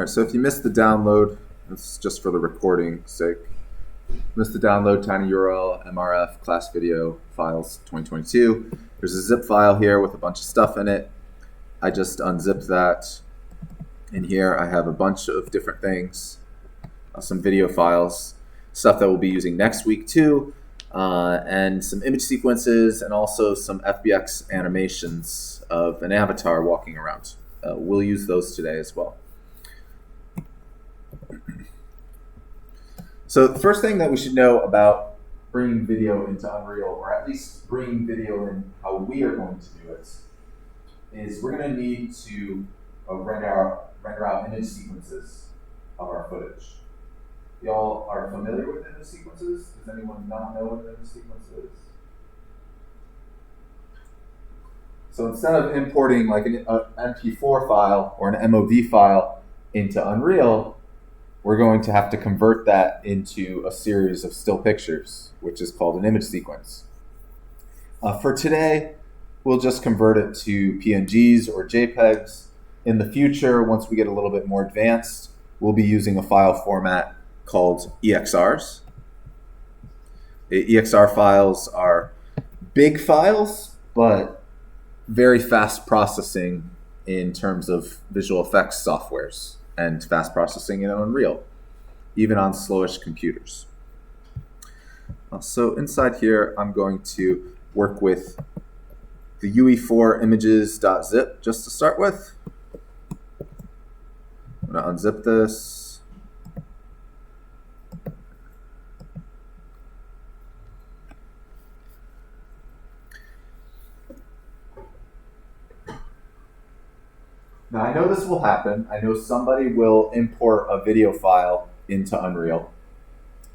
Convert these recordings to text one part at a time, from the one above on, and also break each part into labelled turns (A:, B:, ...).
A: right, so if you missed the download, this is just for the recording sake. Missed the download, TinyURL, MRF, class video files 2022. There's a zip file here with a bunch of stuff in it. I just unzipped that. In here I have a bunch of different things, some video files, stuff that we'll be using next week too, and some image sequences and also some FBX animations of an avatar walking around. We'll use those today as well. So the first thing that we should know about bringing video into Unreal, or at least bringing video in how we are going to do it, is we're going to need to render out image sequences of our footage. Y'all are familiar with image sequences? Does anyone not know what an image sequence is? So instead of importing like an MP4 file or an MOV file into Unreal, we're going to have to convert that into a series of still pictures, which is called an image sequence. For today, we'll just convert it to PNGs or JPEGs. In the future, once we get a little bit more advanced, we'll be using a file format called EXRs. EXR files are big files, but very fast processing in terms of visual effects softwares and fast processing in Unreal, even on slowish computers. So inside here, I'm going to work with the UE4 images.zip just to start with. I'm going to unzip this. Now I know this will happen. I know somebody will import a video file into Unreal.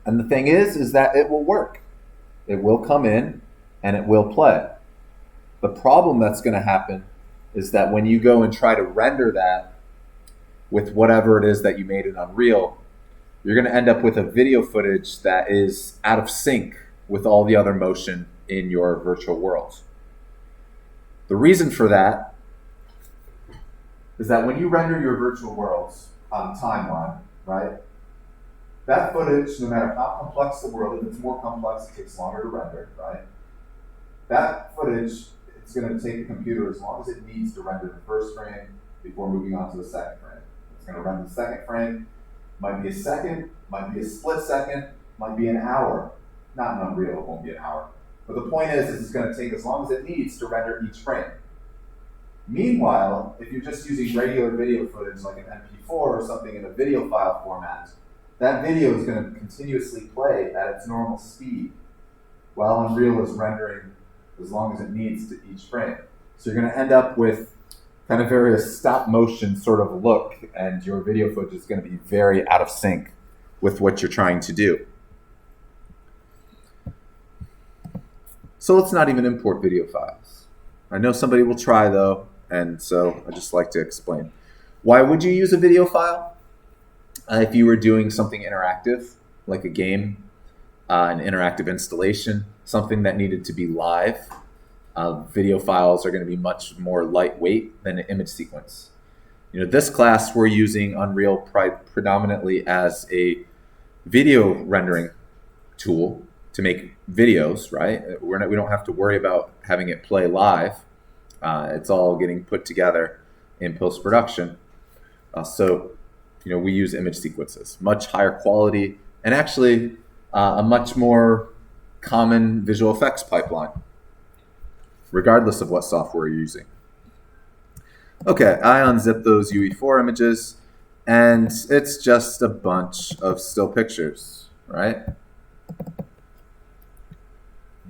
A: And the thing is that it will work. It will come in and it will play. The problem that's going to happen is that when you go and try to render that with whatever it is that you made in Unreal, you're going to end up with a video footage that is out of sync with all the other motion in your virtual world. The reason for that is that when you render your virtual worlds on timeline, right, that footage, no matter how complex the world, if it's more complex, it takes longer to render, right? That footage, it's going to take the computer as long as it needs to render the first frame before moving on to the second frame. It's going to render the second frame, might be a second, might be a split second, might be an hour. Not in Unreal, it won't be an hour. But the point is it's going to take as long as it needs to render each frame. Meanwhile, if you're just using regular video footage like an MP4 or something in a video file format, that video is going to continuously play at its normal speed while Unreal is rendering as long as it needs to each frame. So you're going to end up with kind of very stop motion sort of look, and your video footage is going to be very out of sync with what you're trying to do. So let's not even import video files. I know somebody will try though, and so I just like to explain. Why would you use a video file? If you were doing something interactive, like a game, an interactive installation, something that needed to be live, video files are going to be much more lightweight than an image sequence. You know, this class we're using Unreal predominantly as a video rendering tool to make videos, right? We don't have to worry about having it play live. It's all getting put together in post-production. So, you know, we use image sequences, much higher quality, and actually a much more common visual effects pipeline, regardless of what software you're using. Okay, I unzip those UE4 images, and it's just a bunch of still pictures, right?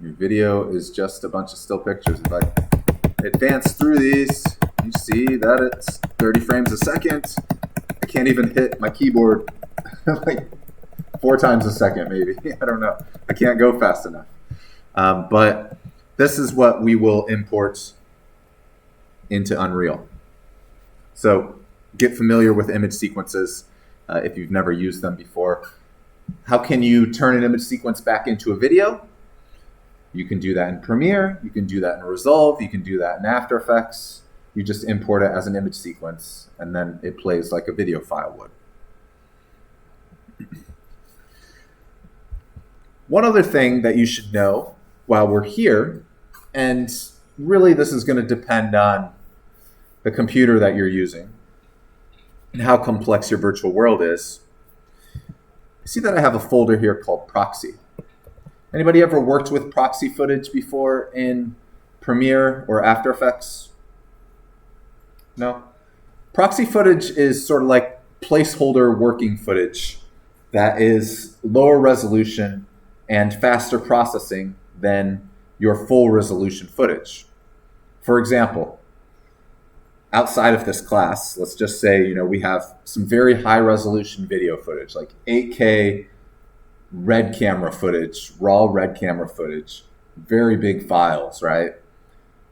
A: Your video is just a bunch of still pictures. If I advance through these, you see that it's 30 frames a second. I can't even hit my keyboard like 4 times a second, maybe. I don't know. I can't go fast enough. But this is what we will import into Unreal. So get familiar with image sequences if you've never used them before. How can you turn an image sequence back into a video? You can do that in Premiere, you can do that in Resolve, you can do that in After Effects. you just import it as an image sequence, and then it plays like a video file would. One other thing that you should know while we're here, and really this is going to depend on the computer that you're using and how complex your virtual world is. See that I have a folder here called Proxy. Anybody ever worked with proxy footage before in Premiere or After Effects? No? Proxy footage is sort of like placeholder working footage that is lower resolution and faster processing than your full resolution footage. For example, outside of this class, let's just say, we have some very high resolution video footage, like 8K red camera footage, raw red camera footage, very big files, right?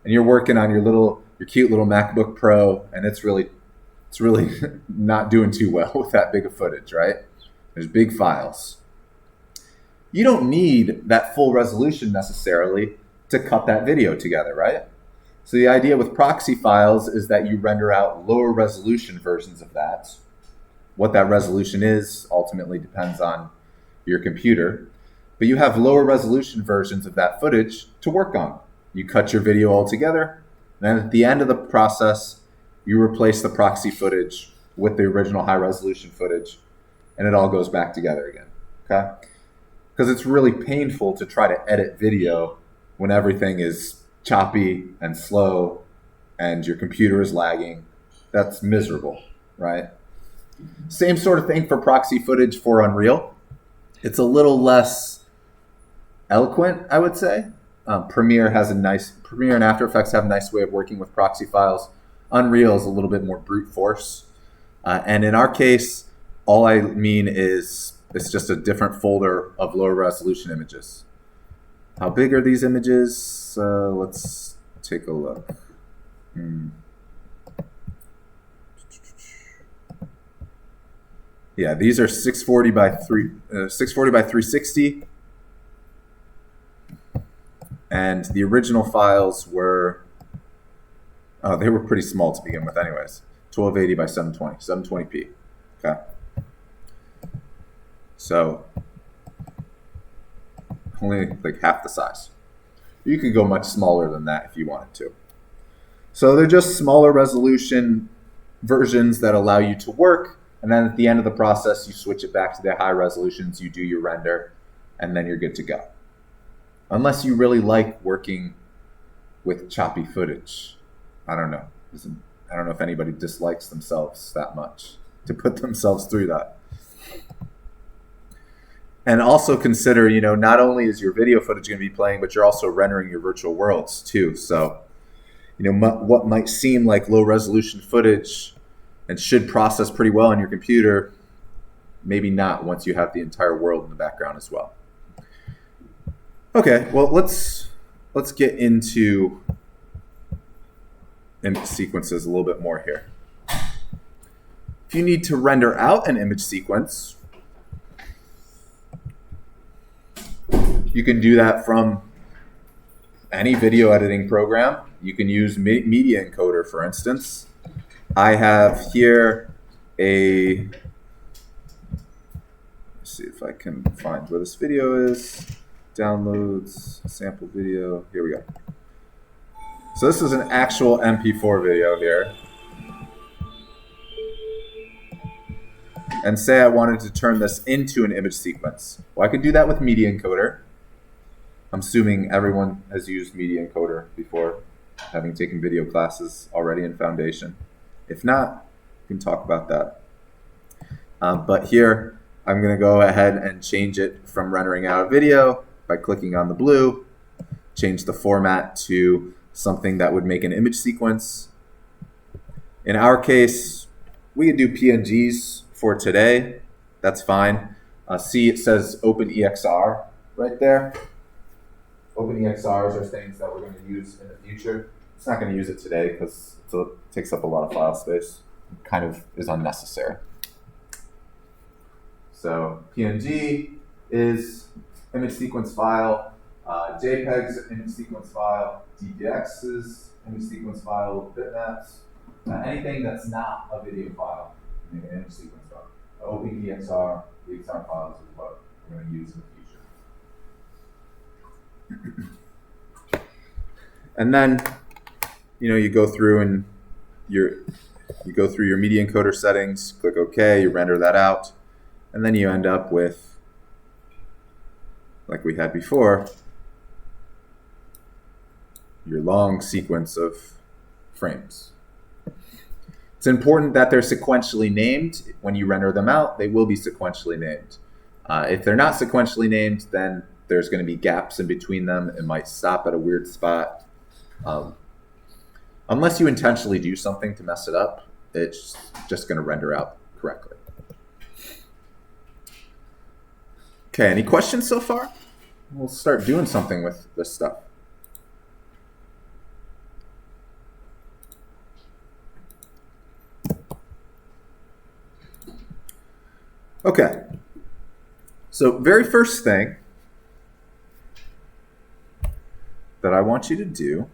A: And you're working on your cute little MacBook Pro, and it's really not doing too well with that big of footage, right? There's big files. You don't need that full resolution necessarily to cut that video together, right? So the idea with proxy files is that you render out lower resolution versions of that. What that resolution is ultimately depends on your computer, but you have lower resolution versions of that footage to work on. You cut your video all together, and then at the end of the process, you replace the proxy footage with the original high resolution footage, and it all goes back together again, okay? Because it's really painful to try to edit video when everything is choppy and slow and your computer is lagging. That's miserable, right? Same sort of thing for proxy footage for Unreal. It's a little less eloquent, I would say. Premiere and After Effects have a nice way of working with proxy files. Unreal is a little bit more brute force. And in our case, all I mean is it's just a different folder of lower resolution images. How big are these images? Let's take a look. Yeah, these are 640 by 360. And the original files were, they were pretty small to begin with anyways. 1280 by 720, 720p, okay? So, only like half the size. You could go much smaller than that if you wanted to. So they're just smaller resolution versions that allow you to work, and then at the end of the process, you switch it back to the high resolutions, you do your render, and then you're good to go. Unless you really like working with choppy footage. I don't know. I don't know if anybody dislikes themselves that much to put themselves through that. And also consider, not only is your video footage going to be playing, but you're also rendering your virtual worlds too. So, what might seem like low resolution footage and should process pretty well on your computer, maybe not once you have the entire world in the background as well. Okay, well, let's get into image sequences a little bit more here. If you need to render out an image sequence, you can do that from any video editing program. You can use Media Encoder, for instance. I have here let's see if I can find where this video is. Downloads, sample video, here we go. So this is an actual MP4 video here. And say I wanted to turn this into an image sequence. Well, I could do that with Media Encoder. I'm assuming everyone has used Media Encoder before, having taken video classes already in Foundation. If not, we can talk about that. But here, I'm going to go ahead and change it from rendering out a video by clicking on the blue, change the format to something that would make an image sequence. In our case, we could do PNGs for today. That's fine. See, it says OpenEXR right there. OpenEXRs are things that we're going to use in the future. It's not going to use it today because it takes up a lot of file space. It kind of is unnecessary. So PNG is image sequence file. JPEG's image sequence file, DPX's image sequence file, bitmaps, anything that's not a video file, an image sequence file. OpenEXR, the XR files is what we're going to use in the future. And then, you go through and you go through your media encoder settings, click OK, you render that out, and then you end up with, like we had before, your long sequence of frames. It's important that they're sequentially named. When you render them out, they will be sequentially named. If they're not sequentially named, then there's going to be gaps in between them. It might stop at a weird spot. Unless you intentionally do something to mess it up, it's just going to render out correctly. Okay, any questions so far? We'll start doing something with this stuff. Okay, so very first thing that I want you to do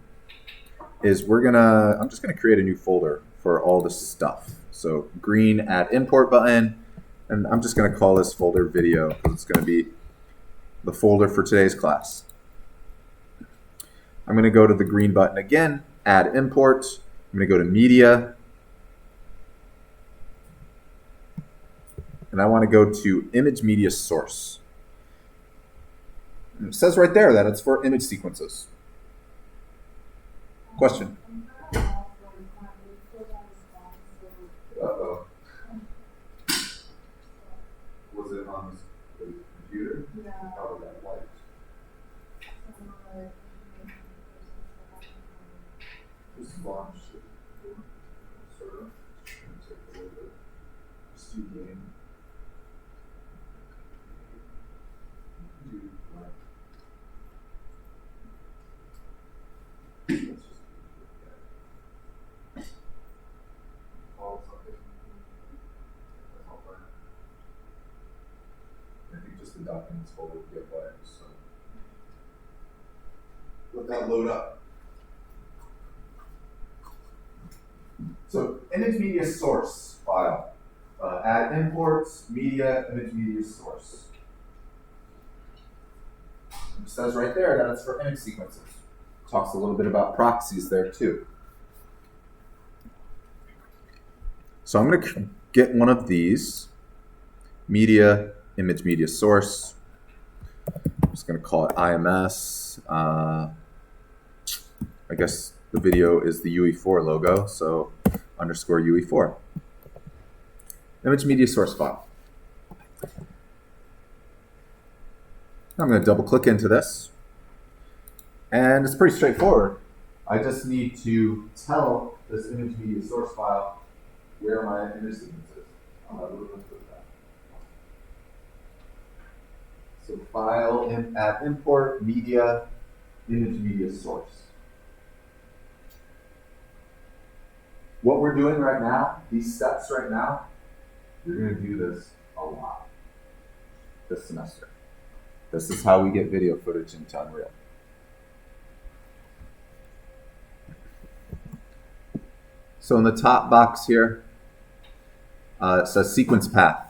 A: is I'm just gonna create a new folder for all this stuff. So green, add import button, and I'm just gonna call this folder video because it's gonna be the folder for today's class. I'm gonna go to the green button again, add import. I'm gonna go to media, and I want to go to image media source. And it says right there that it's for image sequences. Question? Uh-oh. Was it on the computer?
B: Yeah.
A: How was that light? Just launch it. Sort of. Take a little bit. Just do game. I think just the documents folder would get wet, so let that load up. So image media source file. Add imports, media, image media source. It says right there that it's for image sequences. Talks a little bit about proxies there too. So I'm going to get one of these, media, image media source. I'm just going to call it IMS. I guess the video is the UE4 logo, so underscore UE4. Image media source file. I'm going to double click into this. And it's pretty straightforward. I just need to tell this image media source file where my image sequence is. I'll have a little bit of that. So file, add import, media, image media source. What we're doing right now, these steps right now, you're going to do this a lot this semester. This is how we get video footage into Unreal. So in the top box here, it says sequence path.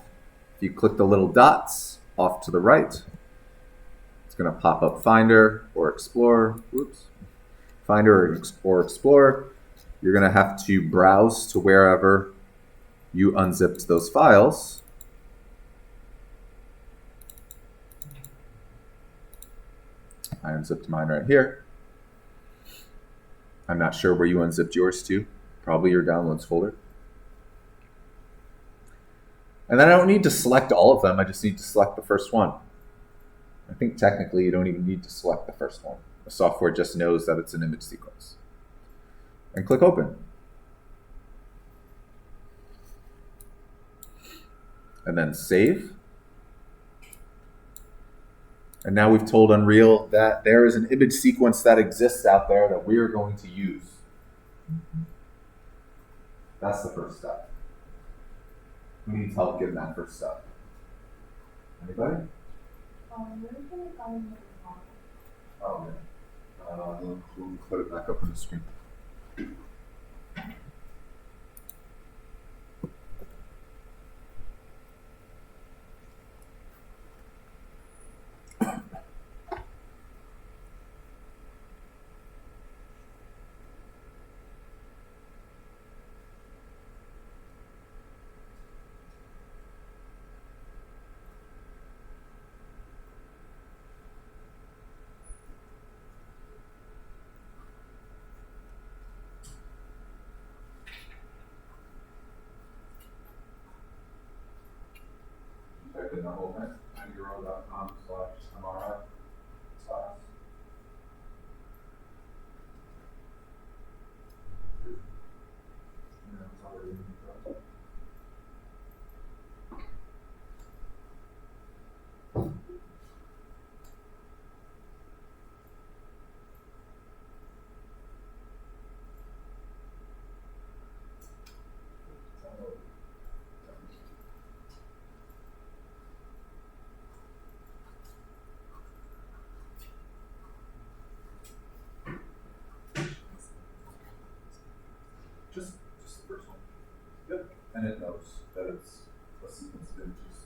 A: If you click the little dots off to the right, it's going to pop up Finder or Explorer. Oops. Finder or Explorer. You're going to have to browse to wherever you unzipped those files. I unzipped mine right here. I'm not sure where you unzipped yours to. Probably your downloads folder. And then I don't need to select all of them. I just need to select the first one. I think technically you don't even need to select the first one. The software just knows that it's an image sequence. And click open. And then save. And now we've told Unreal that there is an image sequence that exists out there that we are going to use. That's the first step. Who needs help getting that first step? Anybody? Oh, yeah. We'll put it back up on the screen. Type in the whole thing, tinygrow.com/MRF class. Yeah, it's already in the browser. Just the first one. Yep. And it knows that it's a sequence of images.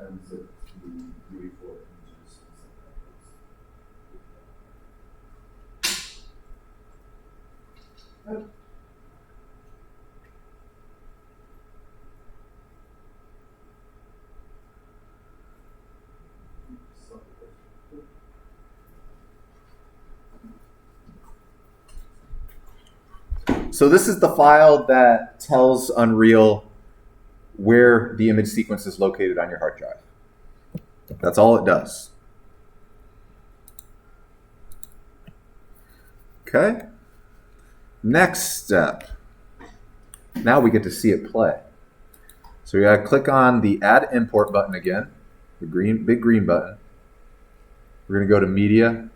A: And so the UE4 images. Yep. So this is the file that tells Unreal where the image sequence is located on your hard drive. That's all it does. Okay. Next step. Now we get to see it play. So we gotta click on the Add Import button again, the big green button. We're gonna go to Media,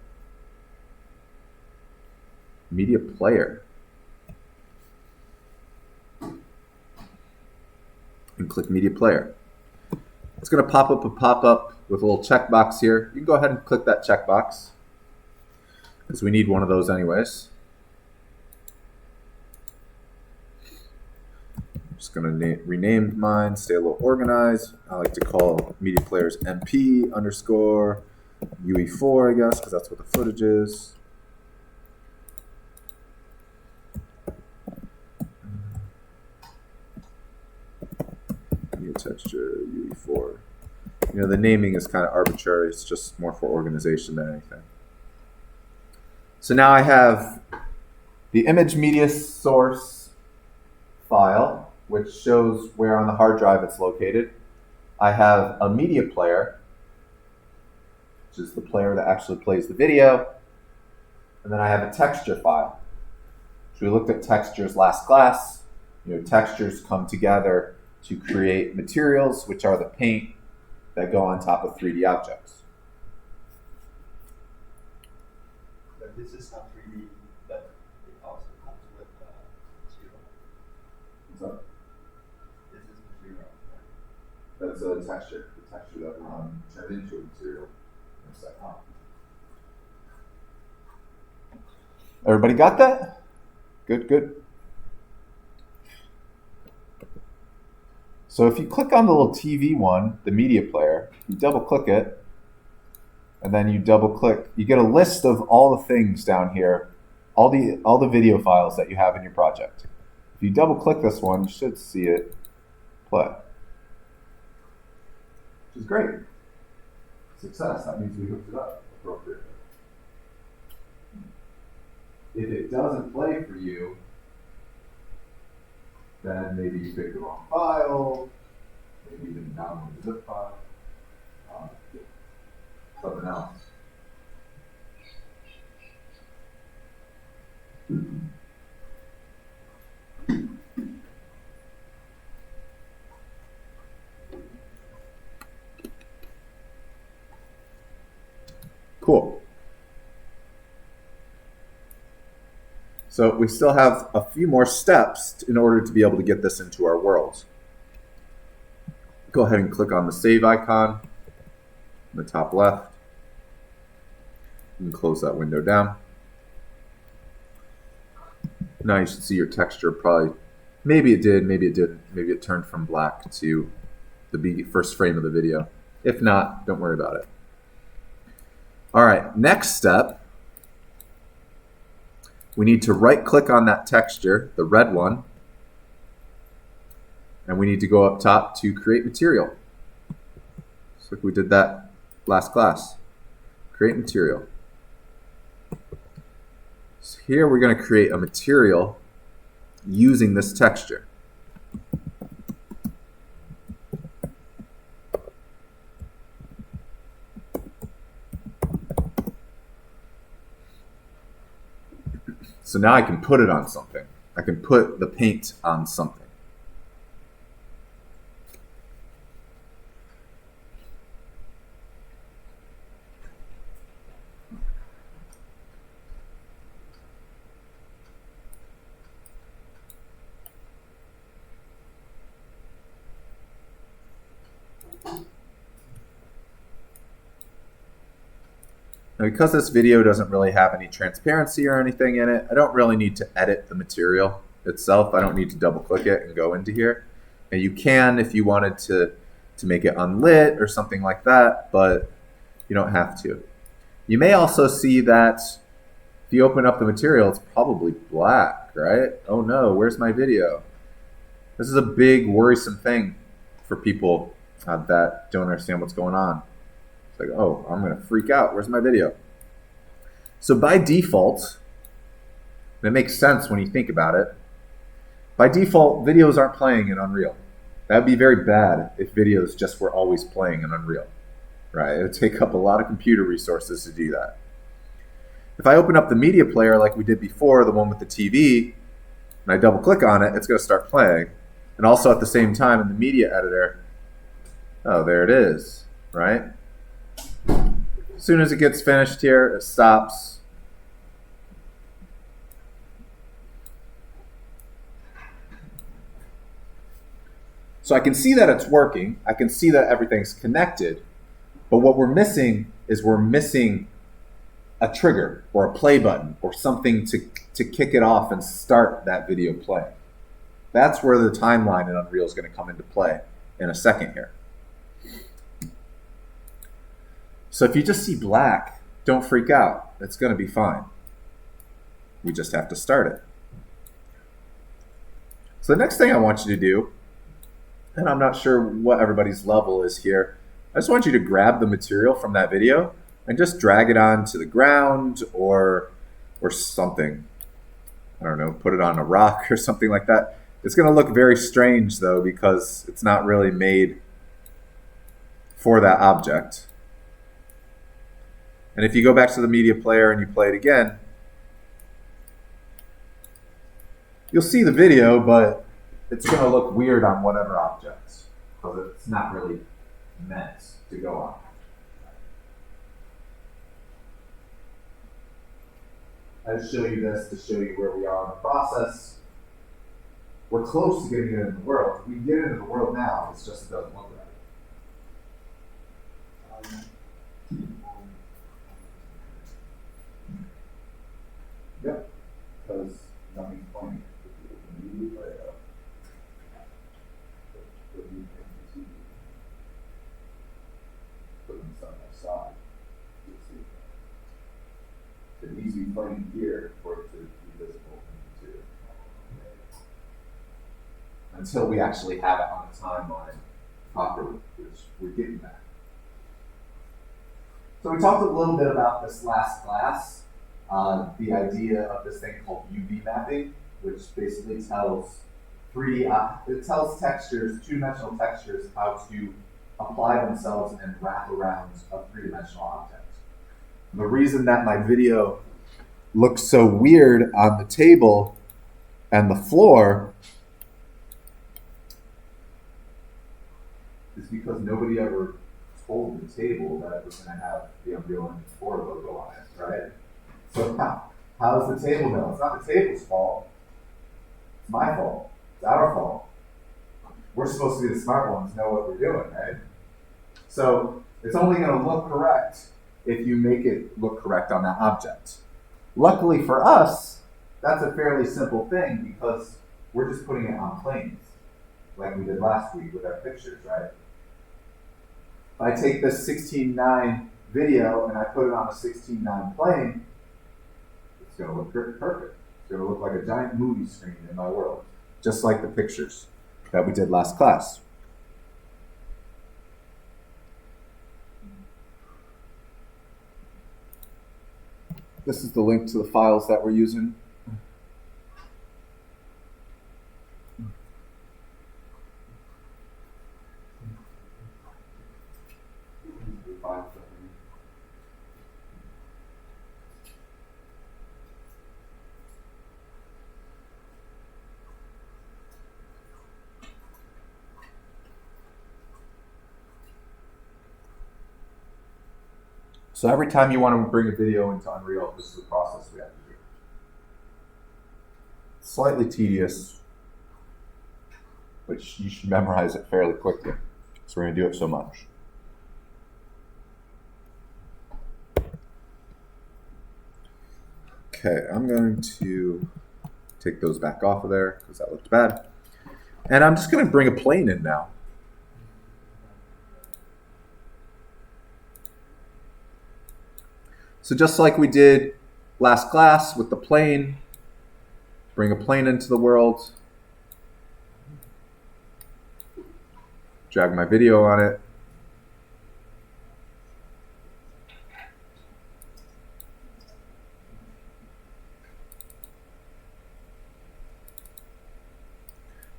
A: Media Player, and click Media Player. It's gonna pop up a pop-up with a little checkbox here. You can go ahead and click that checkbox because we need one of those anyways. I'm just going to rename mine, stay a little organized. I like to call media players MP underscore UE4, I guess, because that's what the footage is. Media texture UE4. You know, the naming is kind of arbitrary. It's just more for organization than anything. So now I have the image media source file, which shows where on the hard drive it's located. I have a media player, which is the player that actually plays the video. And then I have a texture file. So we looked at textures last class. You know, textures come together to create materials, which are the paint that go on top of 3D objects.
B: But this is not 3D, but it also comes with material.
A: What's up?
B: This is material.
A: That's a texture, the texture that we're turned into a material in a second. Everybody got that? Good, good. So if you click on the little TV one, the media player, you double click it, and then you double click, you get a list of all the things down here, all the video files that you have in your project. If you double click this one, you should see it play. Which is great. Success, that means we hooked it up appropriately. If it doesn't play for you, then maybe you picked the wrong file, maybe you didn't download the zip file, something else. Cool. So we still have a few more steps in order to be able to get this into our world. Go ahead and click on the save icon in the top left. You can close that window down. Now you should see your texture probably, maybe it did, maybe it didn't. Maybe it turned from black to the first frame of the video. If not, don't worry about it. All right, next step, we need to right click on that texture, the red one, and we need to go up top to create material. Just like we did that last class. Create material. So here we're going to create a material using this texture. So now I can put it on something. I can put the paint on something. Now, because this video doesn't really have any transparency or anything in it, I don't really need to edit the material itself. I don't need to double click it and go into here. And you can if you wanted to make it unlit or something like that, but you don't have to. You may also see that if you open up the material, it's probably black, right? Oh no, where's my video? This is a big worrisome thing for people that don't understand what's going on. It's like, oh, I'm going to freak out. Where's my video? So by default, and it makes sense when you think about it, by default, videos aren't playing in Unreal. That would be very bad if videos just were always playing in Unreal, right? It would take up a lot of computer resources to do that. If I open up the media player like we did before, the one with the TV, and I double click on it, it's going to start playing. And also at the same time in the media editor, oh, there it is, right? As soon as it gets finished here, it stops. So I can see that it's working. I can see that everything's connected. But what we're missing is we're missing a trigger or a play button or something to kick it off and start that video play. That's where the timeline in Unreal is going to come into play in a second here. So if you just see black, don't freak out. It's going to be fine. We just have to start it. So the next thing I want you to do, and I'm not sure what everybody's level is here, I just want you to grab the material from that video and just drag it onto the ground or something. I don't know, put it on a rock or something like that. It's going to look very strange though because it's not really made for that object. And if you go back to the media player and you play it again, you'll see the video, but it's going to look weird on whatever object because it's not really meant to go on. I just show you this to show you where we are in the process. We're close to getting it in the world. We can get it into the world now, it's just it doesn't look right. Yep, because nothing's playing. Put them side by side. It needs to be playing here for it to be visible in the until we actually have it on the timeline properly, which we're getting back. So we talked a little bit about this last class. The idea of this thing called UV mapping, which basically tells it tells textures, two-dimensional textures, how to apply themselves and wrap around a three-dimensional object. And the reason that my video looks so weird on the table and the floor is because nobody ever told the table that it was going to have the Unreal 4 logo on it, right? So how does the table know? It's not the table's fault. It's my fault. It's our fault. We're supposed to be the smart ones, know what we're doing, right? So it's only going to look correct if you make it look correct on that object. Luckily for us, that's a fairly simple thing because we're just putting it on planes, like we did last week with our pictures, right? If I take this 16:9 video and I put it on a 16:9 plane, it's going to look perfect. It's going to look like a giant movie screen in my world, just like the pictures that we did last class. This is the link to the files that we're using. So every time you want to bring a video into Unreal, this is the process we have to do. Slightly tedious, but you should memorize it fairly quickly. So we're going to do it so much. Okay, I'm going to take those back off of there because that looked bad. And I'm just going to bring a plane in now. So just like we did last class with the plane, bring a plane into the world, drag my video on it.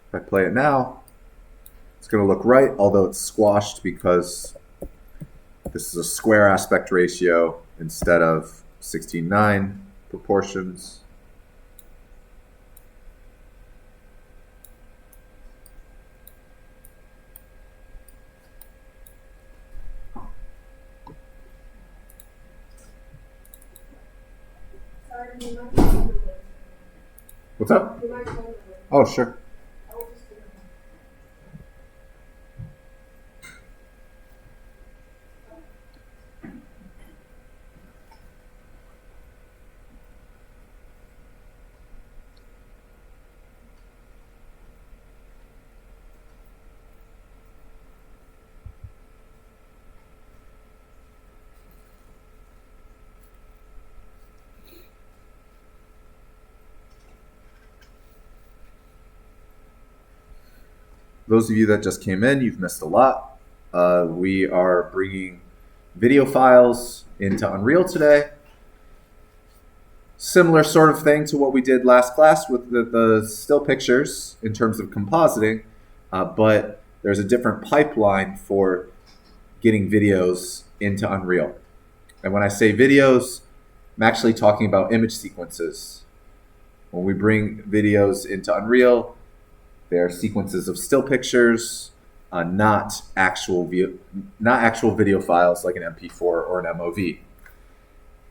A: If I play it now, it's going to look right, although it's squashed because this is a square aspect ratio instead of 16:9 proportions. What's up? Oh, sure. Those of you that just came in, you've missed a lot. We are bringing video files into Unreal today. Similar sort of thing to what we did last class with the still pictures in terms of compositing, but there's a different pipeline for getting videos into Unreal. And when I say videos, I'm actually talking about image sequences. When we bring videos into Unreal, they're sequences of still pictures, not actual video files like an MP4 or an MOV.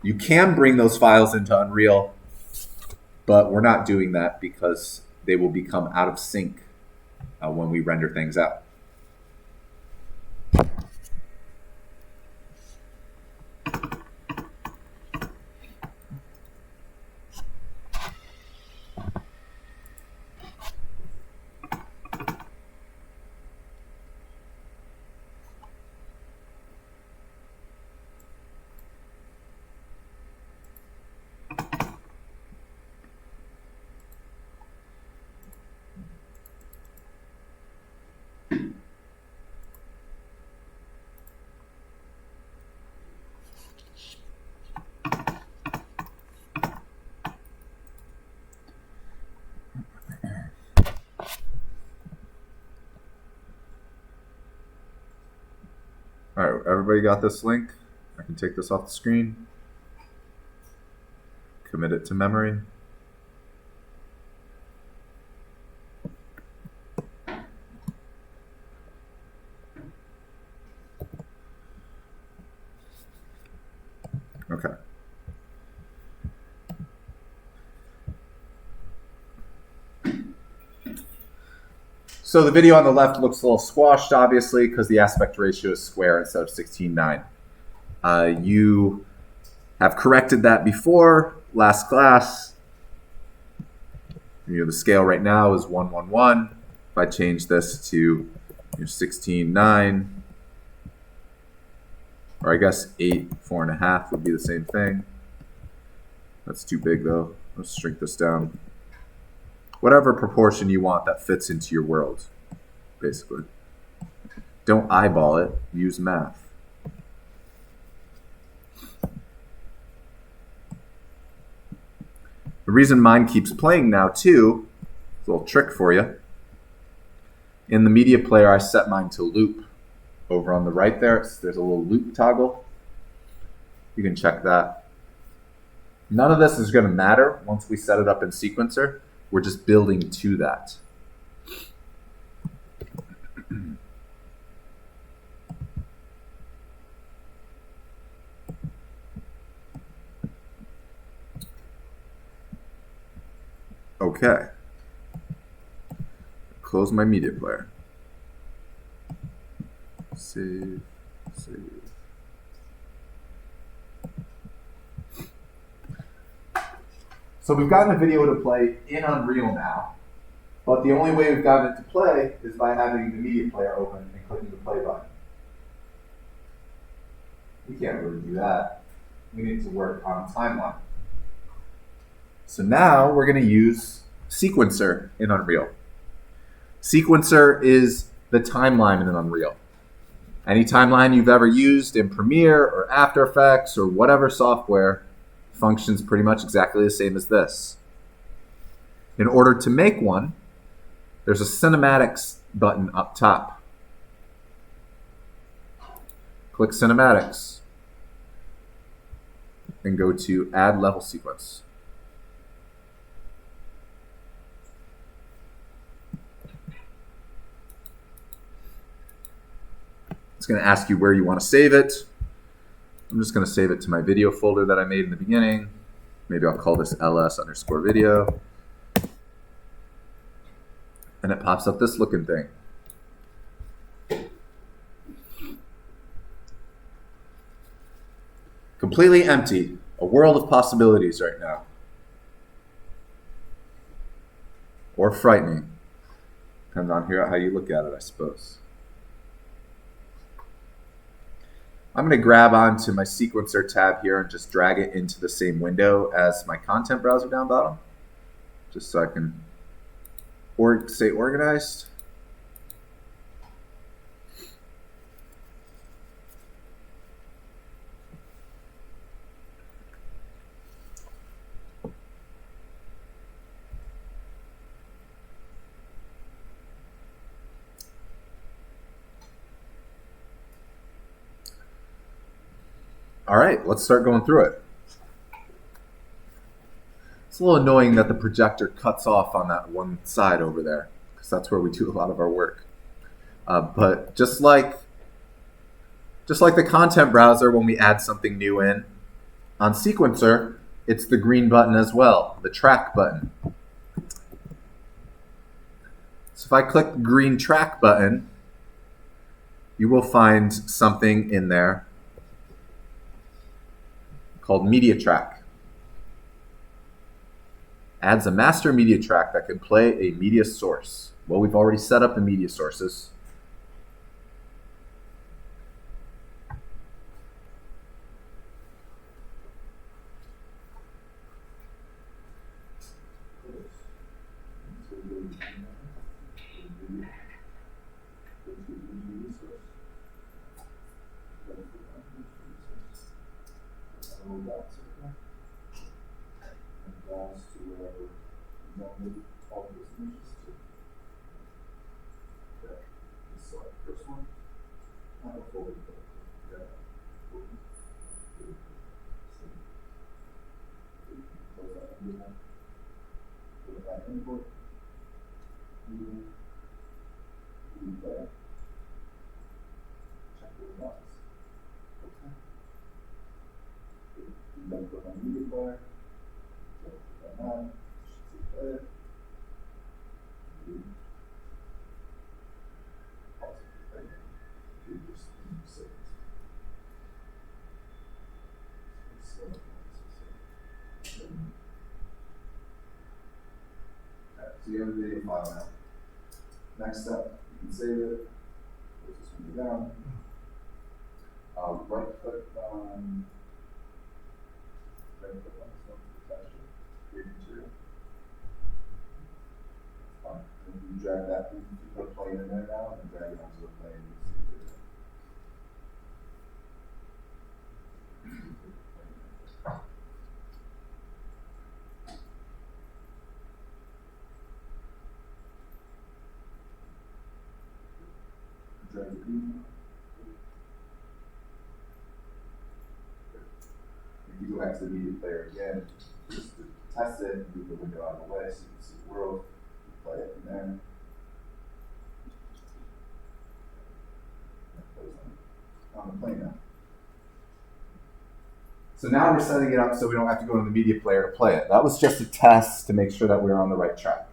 A: You can bring those files into Unreal, but we're not doing that because they will become out of sync when we render things out. All right, everybody got this link? I can take this off the screen, commit it to memory. So the video on the left looks a little squashed, obviously, because the aspect ratio is square instead of 16:9. You have corrected that before, last class. The scale right now is 1:1:1. If I change this to 16:9, or I guess 8:4.5 would be the same thing. That's too big though. Let's shrink this down. Whatever proportion you want that fits into your world, basically. Don't eyeball it, use math. The reason mine keeps playing now too, a little trick for you. In the media player, I set mine to loop. Over on the right there's a little loop toggle. You can check that. None of this is going to matter once we set it up in Sequencer. We're just building to that. Okay. Close my media player. Save, save. So we've gotten a video to play in Unreal now, but the only way we've gotten it to play is by having the media player open and clicking the play button. We can't really do that. We need to work on a timeline. So now we're going to use Sequencer in Unreal. Sequencer is the timeline in Unreal. Any timeline you've ever used in Premiere or After Effects or whatever software functions pretty much exactly the same as this. In order to make one, there's a Cinematics button up top. Click Cinematics and go to Add Level Sequence. It's going to ask you where you want to save it. I'm just going to save it to my video folder that I made in the beginning. Maybe I'll call this ls_video. And it pops up this looking thing. Completely empty. A world of possibilities right now. Or frightening. Depends on how you look at it, I suppose. I'm going to grab onto my Sequencer tab here and just drag it into the same window as my content browser down bottom, just so I can stay organized. All right, let's start going through it. It's a little annoying that the projector cuts off on that one side over there, because that's where we do a lot of our work. But just like the content browser, when we add something new in, on Sequencer, it's the green button as well, the track button. So if I click the green track button, you will find something in there called Media Track. Adds a master media track that can play a media source. Well, we've already set up the media sources. So you have a video file now. Next step, you can save it. Put this window down. Right click on this one, texture, create material. Fine. And you drag that, you put a plane in there now, and drag it onto the plane. Drag the beam. If you go back to the media player again, just to test it, move the window out of the way so you can see the world, play it from there. On the plane now. So now we're setting it up so we don't have to go to the media player to play it. That was just a test to make sure that we're on the right track.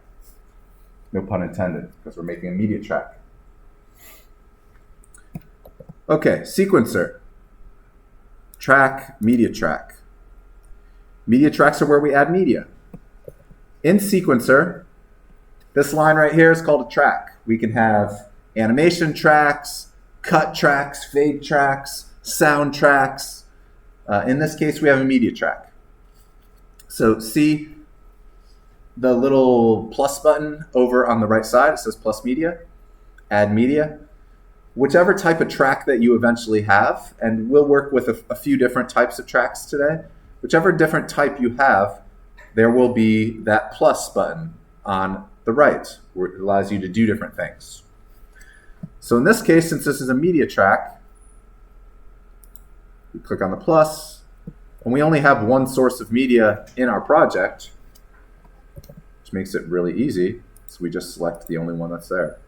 A: No pun intended, because we're making a media track. Okay, sequencer. Track, media track. Media tracks are where we add media. In sequencer, this line right here is called a track. We can have animation tracks, cut tracks, fade tracks, sound tracks. In this case, we have a media track. So see the little plus button over on the right side, it says plus media, add media. Whichever type of track that you eventually have, and we'll work with a few different types of tracks today, whichever different type you have, there will be that plus button on the right, where it allows you to do different things. So in this case, since this is a media track, we click on the plus, and we only have one source of media in our project, which makes it really easy. So we just select the only one that's there.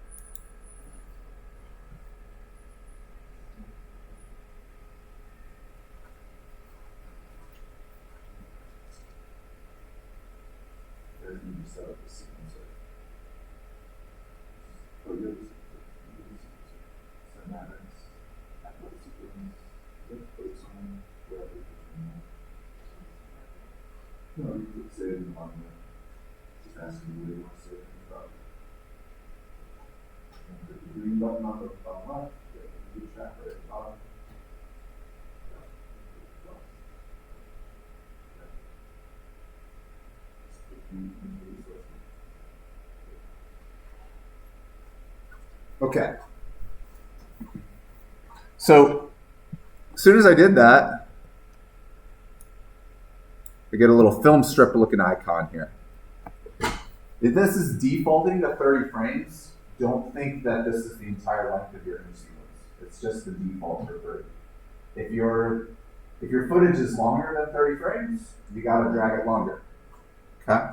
A: No, you could save it on the, just asking you what you want to save in the project. Click the green button on the bottom left, get the new track right at the bottom. Okay. So, as soon as I did that, I get a little film strip looking icon here. If this is defaulting to 30 frames, don't think that this is the entire length of your image sequence. It's just the default for 30. If your footage is longer than 30 frames, you gotta drag it longer. Okay?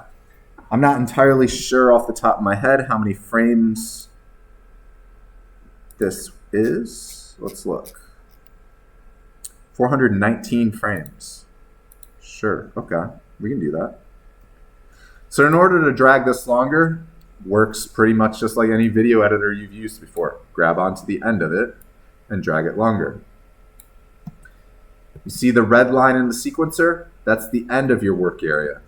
A: I'm not entirely sure off the top of my head how many frames this is. Let's look. 419 frames. Sure, okay, we can do that. So in order to drag this longer, works pretty much just like any video editor you've used before. Grab onto the end of it and drag it longer. You see the red line in the sequencer? That's the end of your work area.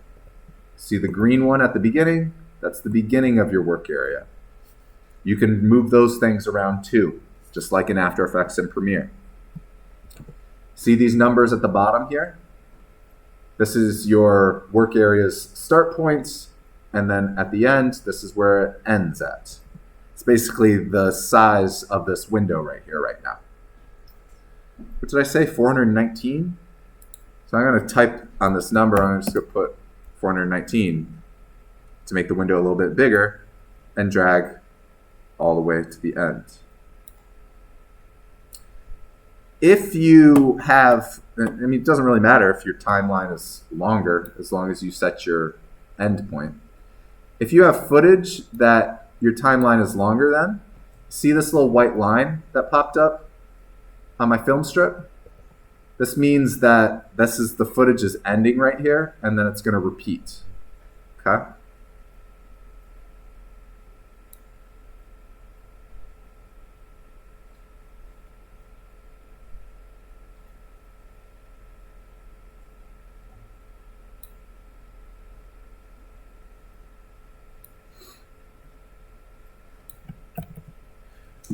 A: See the green one at the beginning? That's the beginning of your work area. You can move those things around too, just like in After Effects and Premiere. See these numbers at the bottom here? This is your work area's start points, and then at the end, this is where it ends at. It's basically the size of this window right here, right now. What did I say, 419? So I'm gonna type on this number, I'm just gonna put 419 to make the window a little bit bigger and drag all the way to the end. If you have, I mean, it doesn't really matter if your timeline is longer as long as you set your end point. If you have footage that your timeline is longer than, see this little white line that popped up on my film strip? This means that this is the footage is ending right here, and then it's going to repeat. Okay?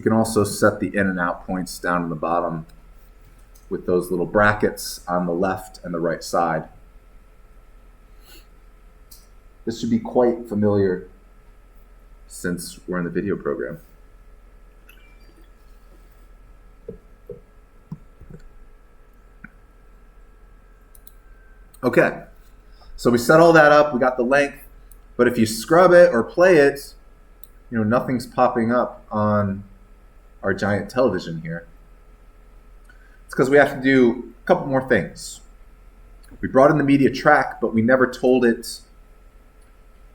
A: You can also set the in and out points down in the bottom with those little brackets on the left and the right side. This should be quite familiar since we're in the video program. Okay, so we set all that up, we got the length, but if you scrub it or play it, you know, nothing's popping up on our giant television here. It's because we have to do a couple more things. We brought in the media track, but we never told it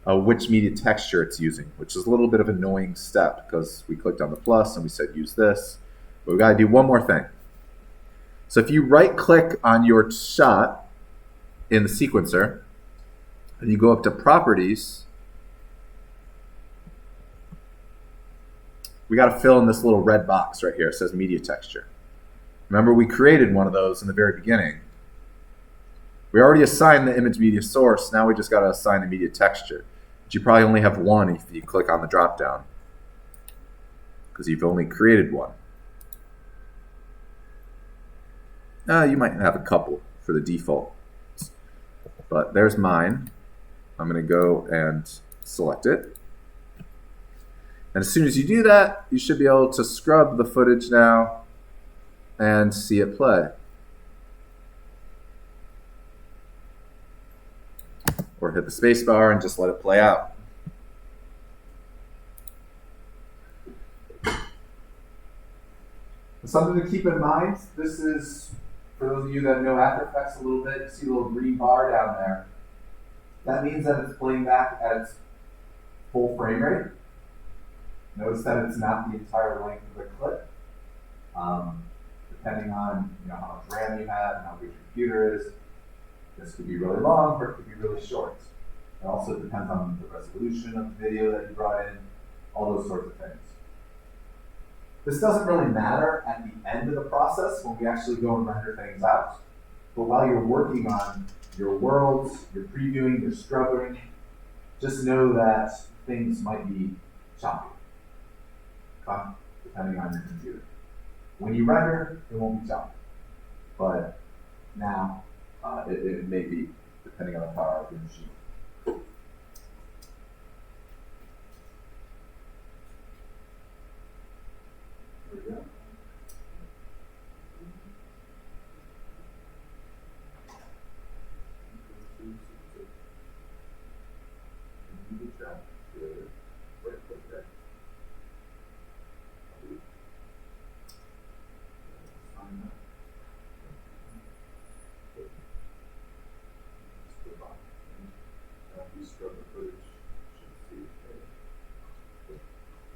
A: which media texture it's using, which is a little bit of an annoying step because we clicked on the plus and we said use this, but we got to do one more thing. So if you right click on your shot in the sequencer and you go up to properties, we got to fill in this little red box right here. It says media texture. Remember, we created one of those in the very beginning. We already assigned the image media source. Now we just got to assign the media texture. But you probably only have one if you click on the drop down because you've only created one. You might have a couple for the default. But there's mine. I'm going to go and select it. And as soon as you do that, you should be able to scrub the footage now and see it play. Or hit the space bar and just let it play out. Something to keep in mind, this is, for those of you that know After Effects a little bit, you see a little green bar down there. That means that it's playing back at its full frame rate. Notice that it's not the entire length of the clip. Depending on how much RAM you have and how big your computer is, this could be really long or it could be really short. It also depends on the resolution of the video that you brought in, all those sorts of things. This doesn't really matter at the end of the process when we actually go and render things out. But while you're working on your worlds, you're previewing, you're scrubbing, just know that things might be choppy, depending on your computer. When you render, it won't be choppy. But now, it may be, depending on the power of your machine. There we go. Scrub the footage, should see it.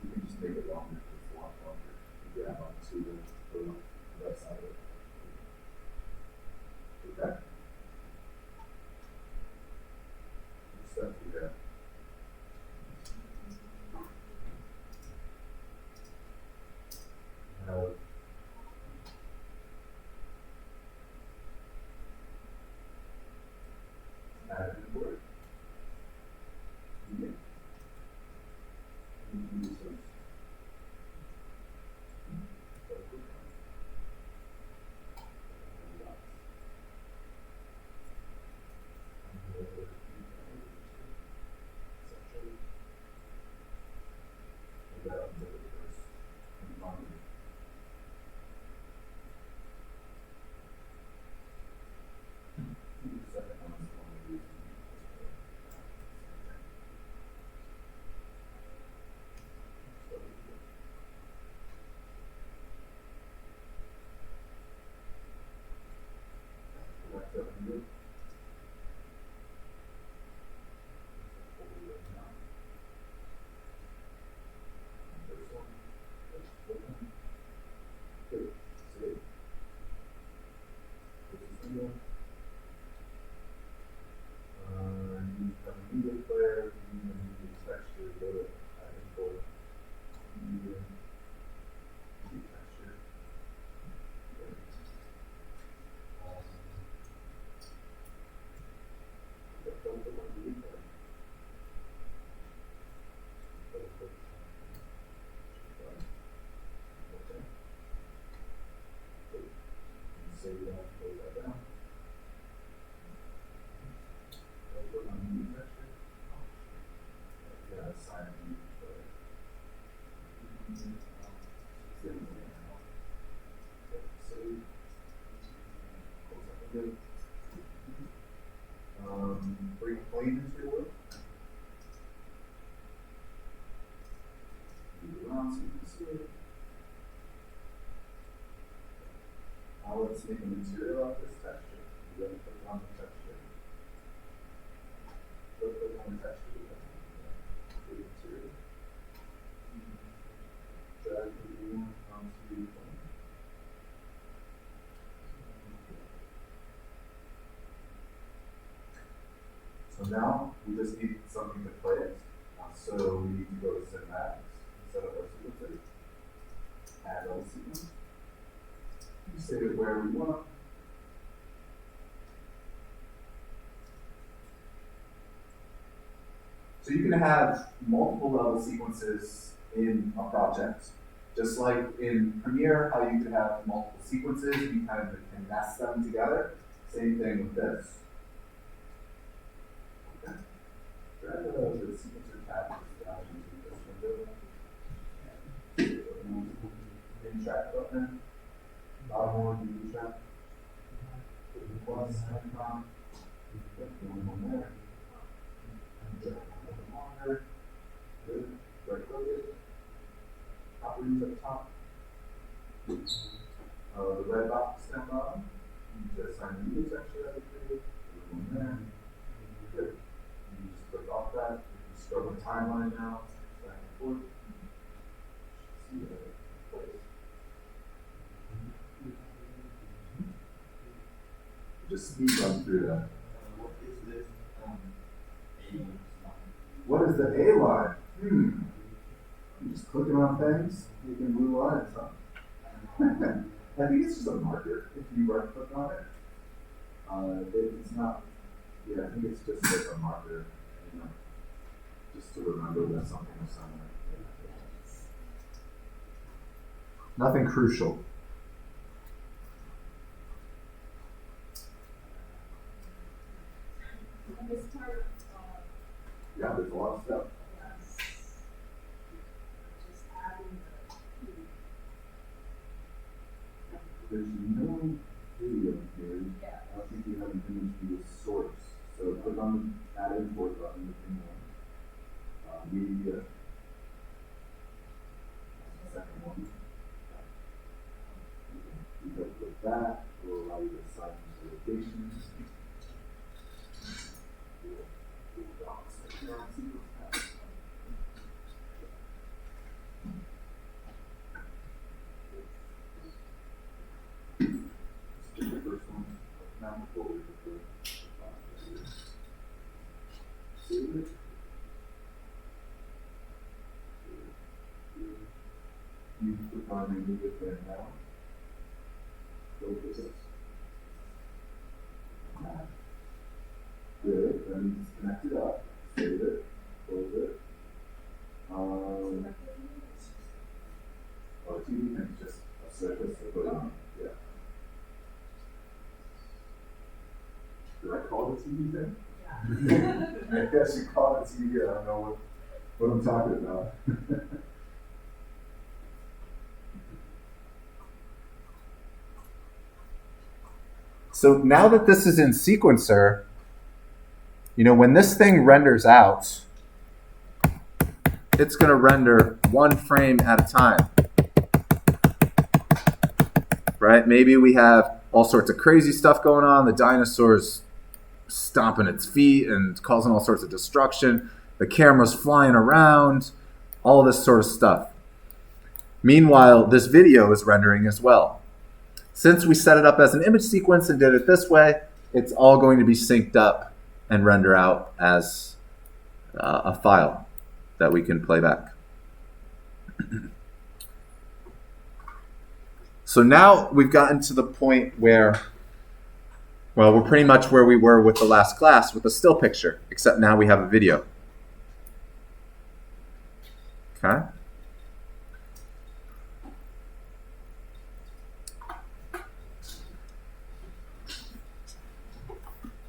A: You can just make it longer, it's a lot longer. You grab onto the left side of it. Okay. Step through that. Add an import. let's make a material out of this texture. We're going to click on the texture. Click on the texture. The material. Drag the one onto the phone. So now we just need something to play it. So we need to go to cinematics, set up our sequences, add all sequence. We save it where we want. So you can have multiple level sequences in a project. Just like in Premiere, how you could have multiple sequences, you kind of can nest them together. Same thing with this. Okay. Drag the sequencer tab down into this window. In track button. Bottom one, new track. Plus icon. One there. Drag longer. Good. Right click it. Properties up top. The red box down bottom. You just assign the media texture that we created. One there. Good. You just click off that. You can scrub the timeline now. Back and forth. See that place. Just speed run through that.
B: What is this A line?
A: What is the A line? I'm just clicking on things, making blue lines up. I think it's just a marker if you right click on it. It's not, yeah, I think it's just like a marker, you know, just to remember that something was somewhere. Nothing crucial. Yeah, there's a lot of stuff. There's no video here. I don't think you have an image view source. So click on the add import button, the green one. Media. Second one. You go click that. It will allow you to assign the locations. You click on remove it there now. Go with this. Good. Then you just connect it up, save it, close it. Oh, TV thing is just a surface to put on. Yeah. Did I call it a TV thing? Yeah. I guess you call it TV. I don't know what I'm talking about. So now that this is in Sequencer, you know, when this thing renders out, it's going to render one frame at a time. Right? Maybe we have all sorts of crazy stuff going on. The dinosaur's stomping its feet and causing all sorts of destruction. The camera's flying around, all this sort of stuff. Meanwhile, this video is rendering as well. Since we set it up as an image sequence and did it this way, it's all going to be synced up and render out as a file that we can play back. So now we've gotten to the point where, well, we're pretty much where we were with the last class with the still picture, except now we have a video. Okay.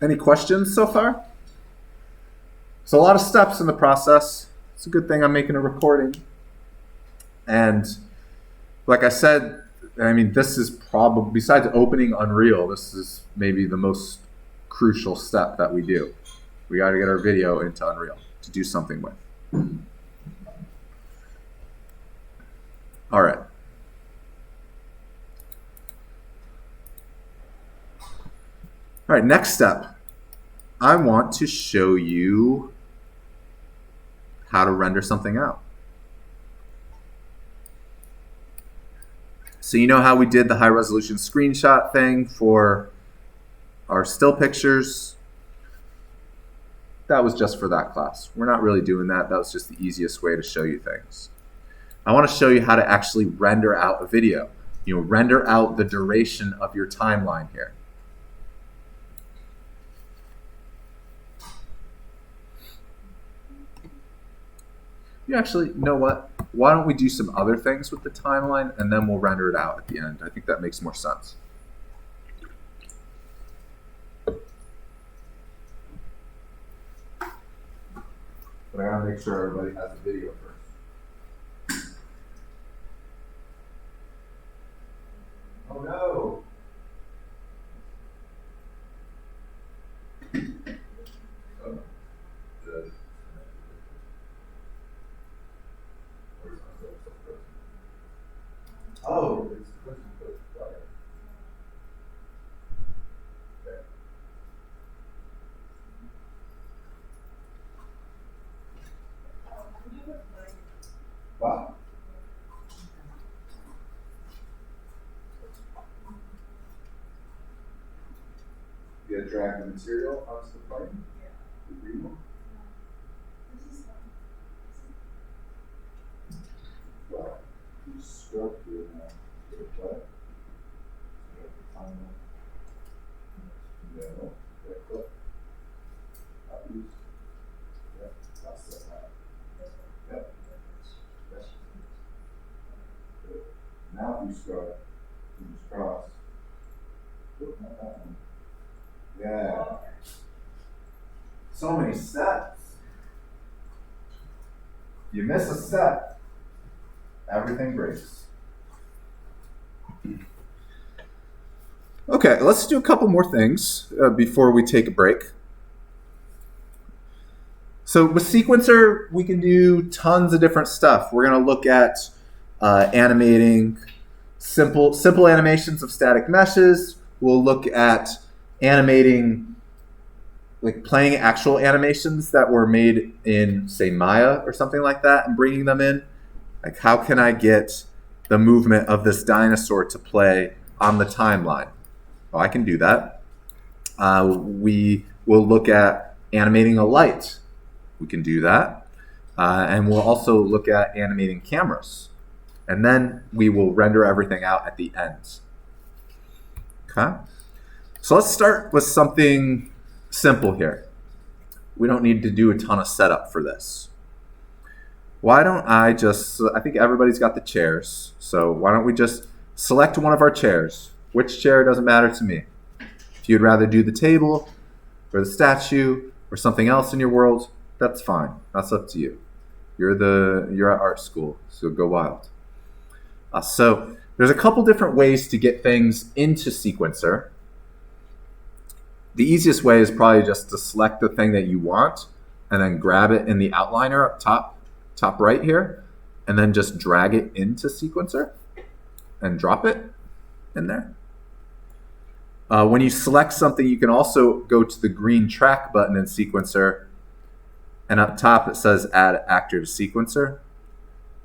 A: Any questions so far? So a lot of steps in the process. It's a good thing I'm making a recording. And like I said, I mean, this is probably, besides opening Unreal, this is maybe the most crucial step that we do. We got to get our video into Unreal to do something with. All right. All right, next step. I want to show you how to render something out. So you know how we did the high resolution screenshot thing for our still pictures? That was just for that class. We're not really doing that. That was just the easiest way to show you things. I want to show you how to actually render out a video. You know, render out the duration of your timeline here. You actually know what? Why don't we do some other things with the timeline and then we'll render it out at the end. I think that makes more sense. But I gotta make sure everybody has a video first. Oh no! Oh, good. Oh, it's frozen. Right. Okay. What? You gotta drag the material onto the plane? Yeah. The green one? Well, you scrub through now. Get a play. No. Right click. Use. Yep. That's set that. Yep. Yep. Good. Now if you scrub, you just cross. Oop, not that one. Yeah. So many steps. You miss a step, everything breaks. Okay, let's do a couple more things before we take a break. So with Sequencer, we can do tons of different stuff. We're going to look at animating simple animations of static meshes. We'll look at animating, like playing actual animations that were made in, say, Maya or something like that and bringing them in. Like, how can I get the movement of this dinosaur to play on the timeline? Well, I can do that. We will look at animating a light. We can do that. And we'll also look at animating cameras. And then we will render everything out at the end. Okay? So let's start with something simple here. We don't need to do a ton of setup for this. Why don't I think everybody's got the chairs. So why don't we just select one of our chairs? Which chair doesn't matter to me. If you'd rather do the table or the statue or something else in your world, that's fine. That's up to you. You're at art school, so go wild. So there's a couple different ways to get things into Sequencer. The easiest way is probably just to select the thing that you want and then grab it in the outliner up top right here, and then just drag it into Sequencer and drop it in there. When you select something, you can also go to the green track button in Sequencer, and up top it says Add Actor to Sequencer.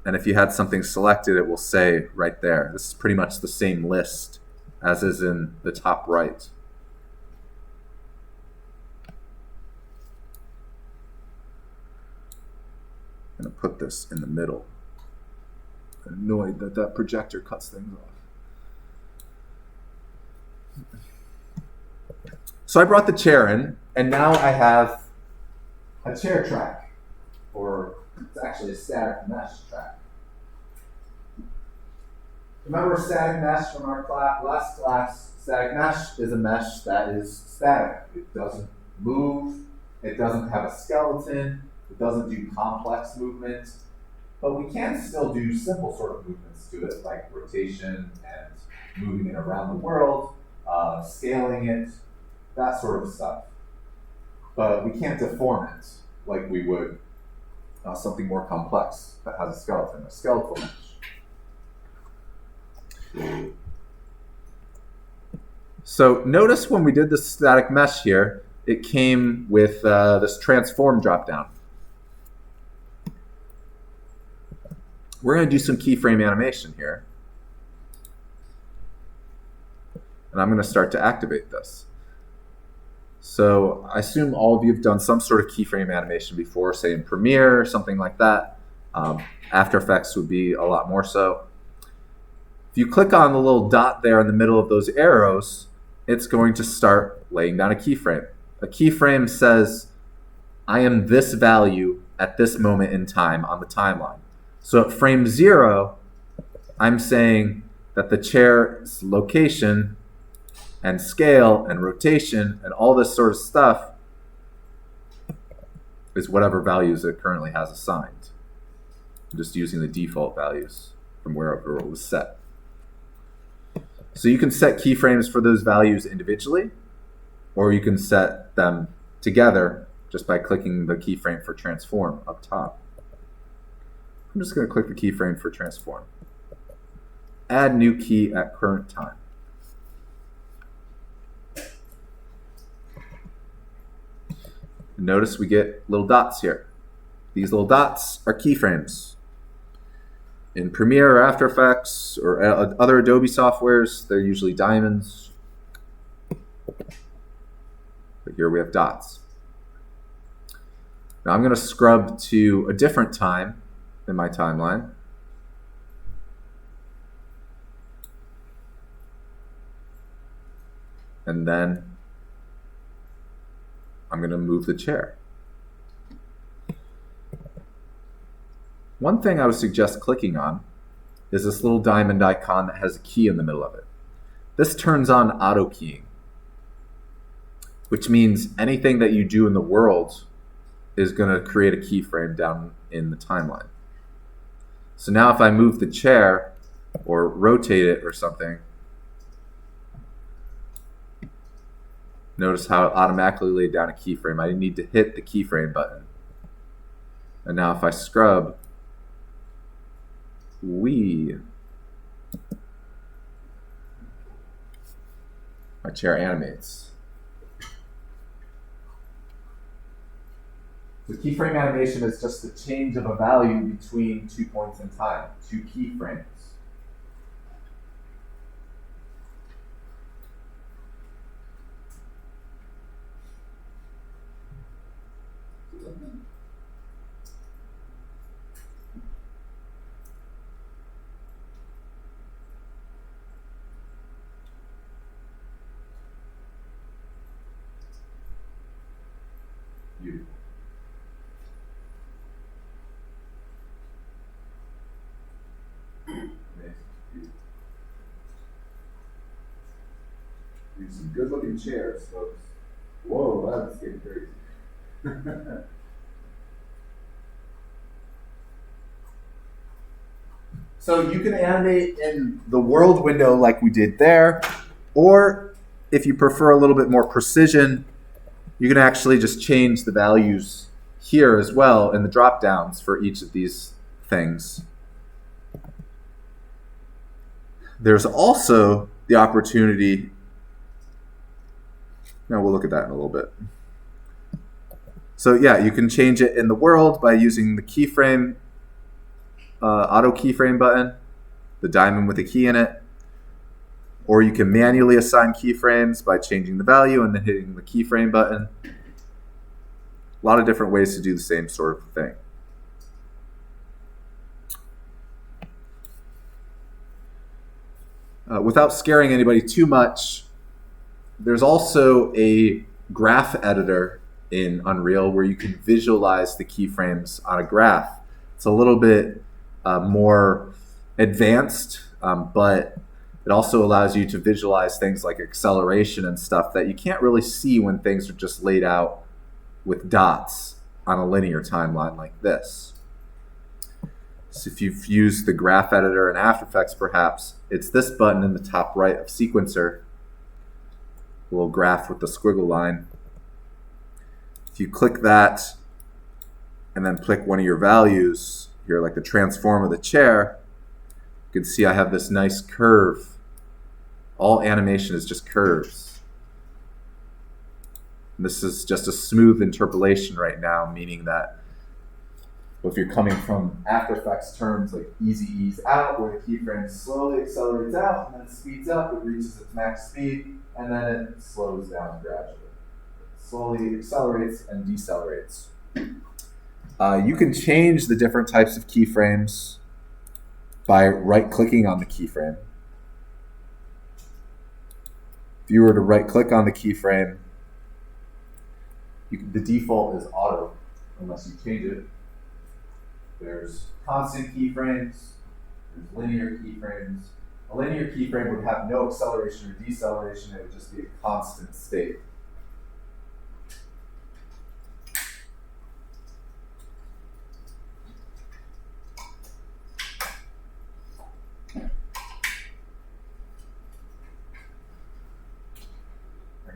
A: And if you had something selected, it will say right there. This is pretty much the same list as is in the top right. I'm going to put this in the middle. I'm annoyed that that projector cuts things off. So I brought the chair in, and now I have a chair track, or it's actually a static mesh track. Remember static mesh from our last class? Static mesh is a mesh that is static. It doesn't move, it doesn't have a skeleton, it doesn't do complex movements, but we can still do simple sort of movements to it, like rotation and moving it around the world, scaling it, that sort of stuff. But we can't deform it like we would something more complex that has a skeletal mesh. So notice when we did the static mesh here, it came with this transform dropdown. We're going to do some keyframe animation here. And I'm going to start to activate this. So I assume all of you have done some sort of keyframe animation before, say in Premiere or something like that. After Effects would be a lot more so. If you click on the little dot there in the middle of those arrows, it's going to start laying down a keyframe. A keyframe says, I am this value at this moment in time on the timeline. So at frame 0, I'm saying that the chair's location and scale and rotation and all this sort of stuff is whatever values it currently has assigned. I'm just using the default values from wherever it was set. So you can set keyframes for those values individually, or you can set them together just by clicking the keyframe for transform up top. I'm just going to click the keyframe for transform. Add new key at current time. Notice we get little dots here. These little dots are keyframes. In Premiere or After Effects or other Adobe softwares, they're usually diamonds. But here we have dots. Now I'm going to scrub to a different time in my timeline. And then I'm going to move the chair. One thing I would suggest clicking on is this little diamond icon that has a key in the middle of it. This turns on auto keying, which means anything that you do in the world is going to create a keyframe down in the timeline. So now if I move the chair or rotate it or something, notice how it automatically laid down a keyframe. I didn't need to hit the keyframe button. And now if I scrub, my chair animates. The keyframe animation is just the change of a value between 2 points in time, 2 keyframes. Beautiful. Use some good looking chairs, folks. Whoa, that's getting crazy. So you can animate in the world window like we did there, or if you prefer a little bit more precision, you can actually just change the values here as well in the drop downs for each of these things. There's also the opportunity, now we'll look at that in a little bit. So yeah, you can change it in the world by using the keyframe, auto keyframe button, the diamond with a key in it, or you can manually assign keyframes by changing the value and then hitting the keyframe button. A lot of different ways to do the same sort of thing. Without scaring anybody too much, there's also a graph editor in Unreal where you can visualize the keyframes on a graph. It's a little bit more advanced, but it also allows you to visualize things like acceleration and stuff that you can't really see when things are just laid out with dots on a linear timeline like this. So if you've used the graph editor in After Effects perhaps, it's this button in the top right of Sequencer, a little graph with the squiggle line. If you click that and then click one of your values here, like the transform of the chair, you can see I have this nice curve All animation is just curves. And this is just a smooth interpolation right now, meaning that if you're coming from After Effects terms like easy ease out, where the keyframe slowly accelerates out and then speeds up, it reaches its max speed, and then it slows down gradually. It slowly accelerates and decelerates. You can change the different types of keyframes by right-clicking on the keyframe. If you were to right-click on the keyframe, the default is auto, unless you change it. There's constant keyframes, there's linear keyframes. A linear keyframe would have no acceleration or deceleration, it would just be a constant state.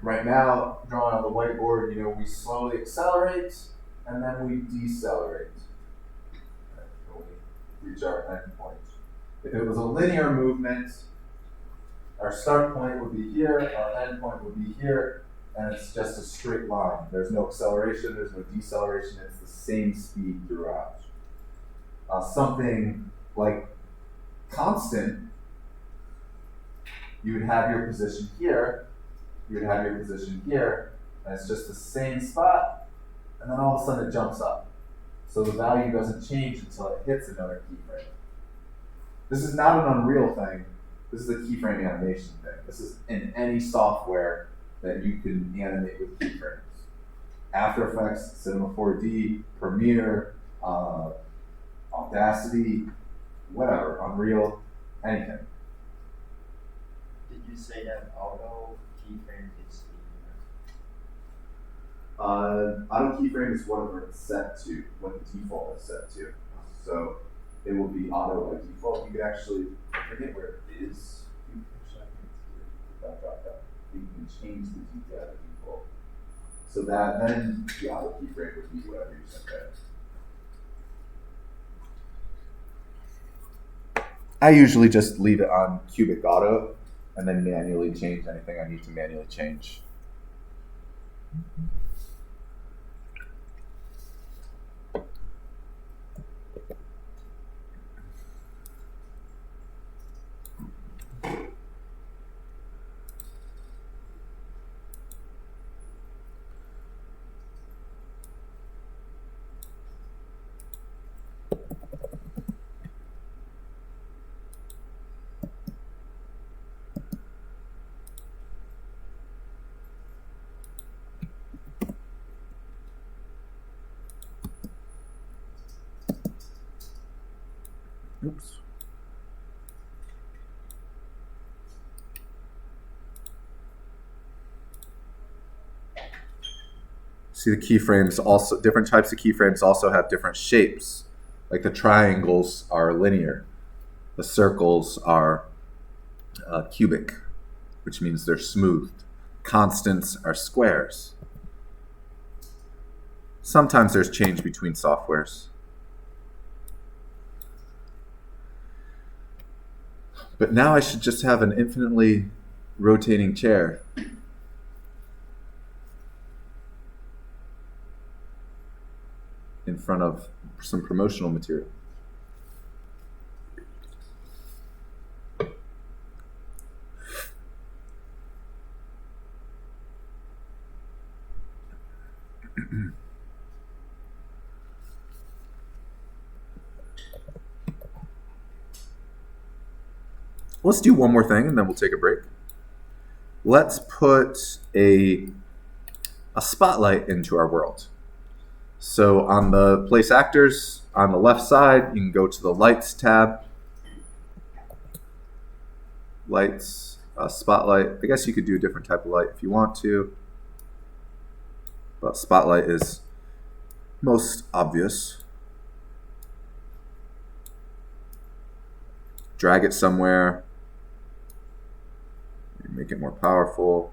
A: Right now, drawing on the whiteboard, we slowly accelerate and then we decelerate. We reach our end point. If it was a linear movement, our start point would be here, our end point would be here, and it's just a straight line. There's no acceleration, there's no deceleration, it's the same speed throughout. Something like constant, you would have your position here, you would have your position here, and it's just the same spot, and then all of a sudden it jumps up. So the value doesn't change until it hits another keyframe. This is not an Unreal thing, this is a keyframe animation thing. This is in any software that you can animate with keyframes. After Effects, Cinema 4D, Premiere, Audacity, whatever, Unreal, anything.
B: Did you say that auto keyframe is
A: Auto keyframe is whatever it's set to, what the default is set to. So it will be auto by default. You can actually, I forget where it is. You can change the default. So that then the auto keyframe would be whatever you set there. I usually just leave it on cubic auto and then manually change anything I need to manually change. Oops. See, the keyframes also, different types of keyframes also have different shapes. Like the triangles are linear. The circles are cubic, which means they're smoothed. Constants are squares. Sometimes there's change between softwares. But now I should just have an infinitely rotating chair. In front of some promotional material. Let's do one more thing and then we'll take a break. Let's put a spotlight into our world. So on the place actors, on the left side, you can go to the lights tab. Lights, spotlight. I guess you could do a different type of light if you want to. But spotlight is most obvious. Drag it somewhere. Make it more powerful.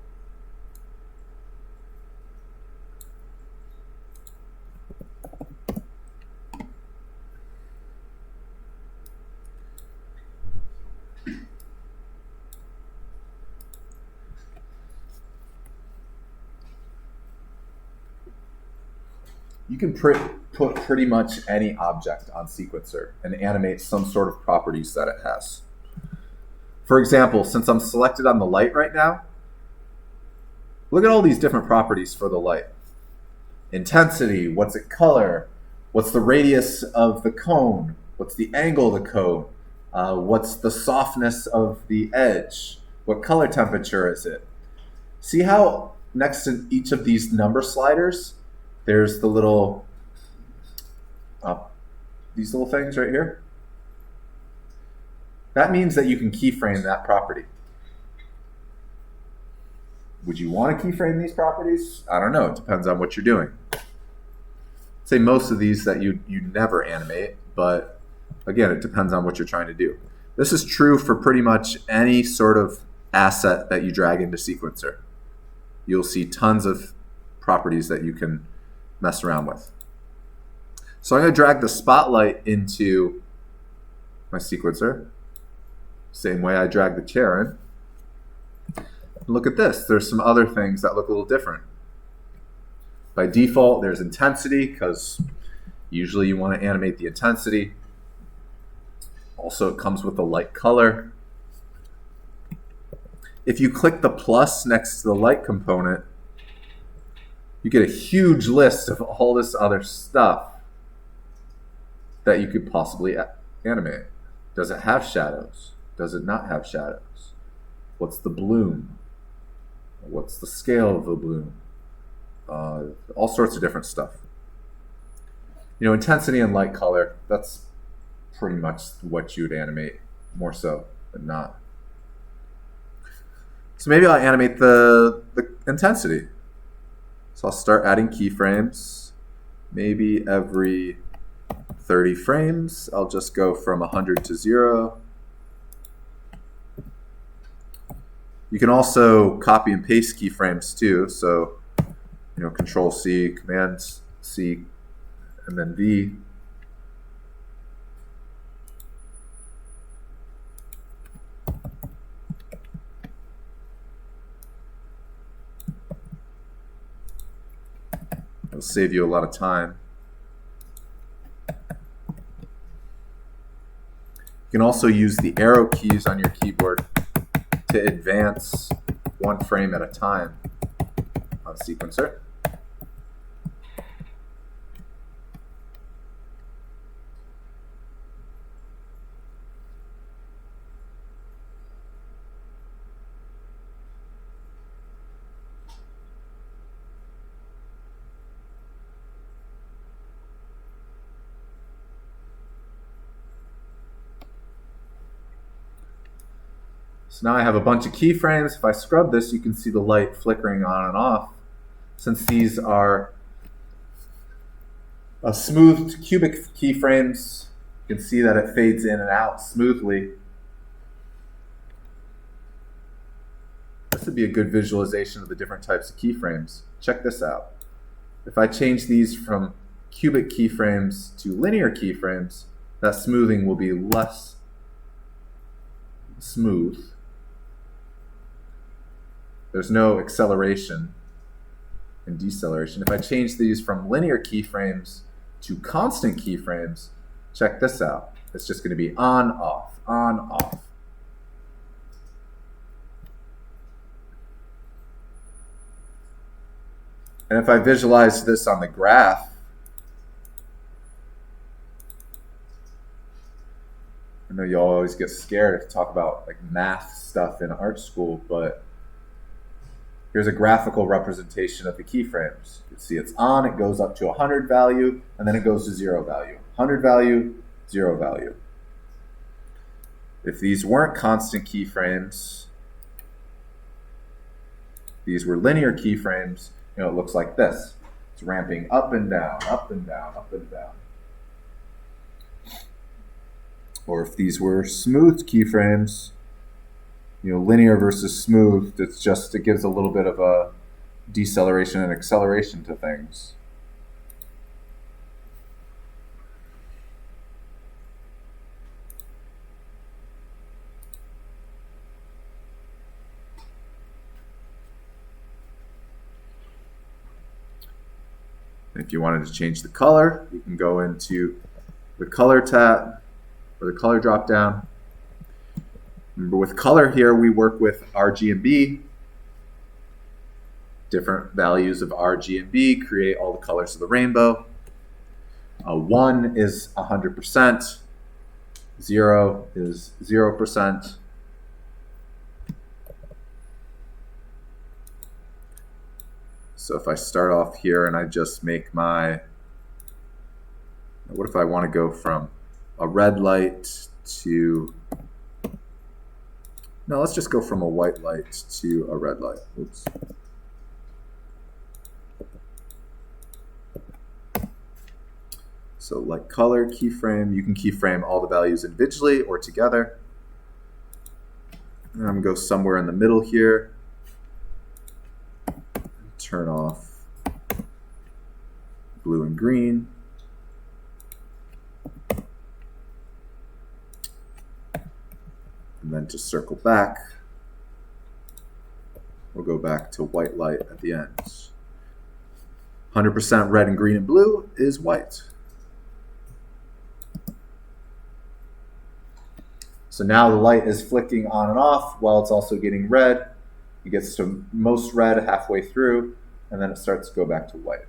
A: you can put pretty much any object on Sequencer and animate some sort of properties that it has. For example, since I'm selected on the light right now, look at all these different properties for the light. Intensity, what's its color, what's the radius of the cone, what's the angle of the cone, what's the softness of the edge, what color temperature is it. See how next to each of these number sliders, there's the little, these little things right here? That means that you can keyframe that property. Would you want to keyframe these properties? I don't know, it depends on what you're doing. I'd say most of these that you never animate, but again, it depends on what you're trying to do. This is true for pretty much any sort of asset that you drag into Sequencer. You'll see tons of properties that you can mess around with. So I'm going to drag the spotlight into my Sequencer. Same way I drag the chair in. And look at this. There's some other things that look a little different. By default, there's intensity, because usually you want to animate the intensity. Also, it comes with a light color. If you click the plus next to the light component, you get a huge list of all this other stuff that you could possibly animate. Does it have shadows? Does it not have shadows? What's the bloom? What's the scale of the bloom? All sorts of different stuff. You know, intensity and light color, that's pretty much what you would animate, more so than not. So maybe I'll animate the intensity. So I'll start adding keyframes. Maybe every 30 frames, I'll just go from 100 to 0. You can also copy and paste keyframes too. So, you know, Control C, Command C, and then V. It'll save you a lot of time. You can also use the arrow keys on your keyboard to advance one frame at a time on Sequencer. So now I have a bunch of keyframes. If I scrub this, you can see the light flickering on and off. Since these are smoothed cubic keyframes, you can see that it fades in and out smoothly. This would be a good visualization of the different types of keyframes. Check this out. If I change these from cubic keyframes to linear keyframes, that smoothing will be less smooth. There's no acceleration and deceleration. If I change these from linear keyframes to constant keyframes, check this out. It's just going to be on, off, on, off. And if I visualize this on the graph, I know you all always get scared to talk about like math stuff in art school, but here's a graphical representation of the keyframes. You can see it's on, it goes up to 100 value, and then it goes to 0 value. 100 value, 0 value. If these weren't constant keyframes, these were linear keyframes, you know, it looks like this. It's ramping up and down, up and down, up and down. Or if these were smooth keyframes, you know, linear versus smooth, it gives a little bit of a deceleration and acceleration to things. If you wanted to change the color, you can go into the color tab or the color drop down. Remember, with color here, we work with RG and B. Different values of RG and B create all the colors of the rainbow. 1 is 100%, 0 is 0%. So if I start off here and I just make my, what if I want to go from a red light to, no, let's just go from a white light to a red light. Oops. So like color, keyframe, you can keyframe all the values individually or together. And I'm going to go somewhere in the middle here. Turn off blue and green. And then to circle back, we'll go back to white light at the end. 100% red and green and blue is white. So now the light is flicking on and off while it's also getting red. It gets to most red halfway through, and then it starts to go back to white.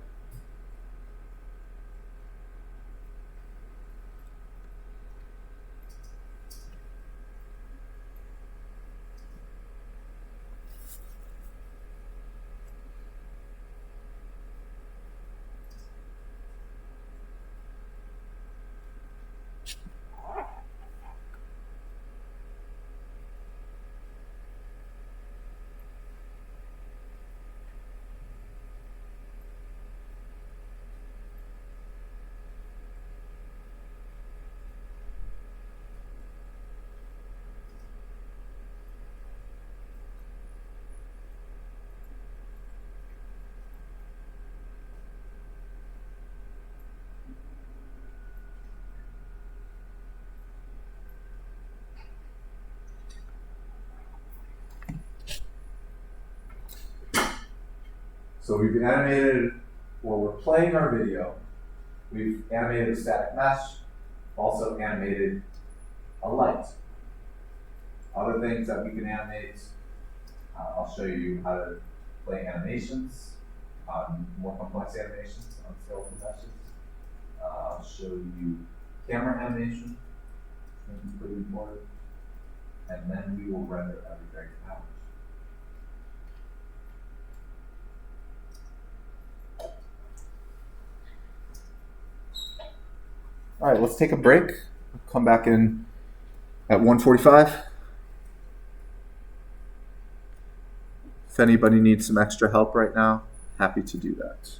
A: So we've animated, or we're playing our video, we've animated a static mesh, also animated a light. Other things that we can animate, I'll show you how to play animations, more complex animations on skeleton meshes. I'll show you camera animation, which is pretty important, and then we will render everything out. All right, let's take a break. We'll come back in at 1:45. If anybody needs some extra help right now, happy to do that.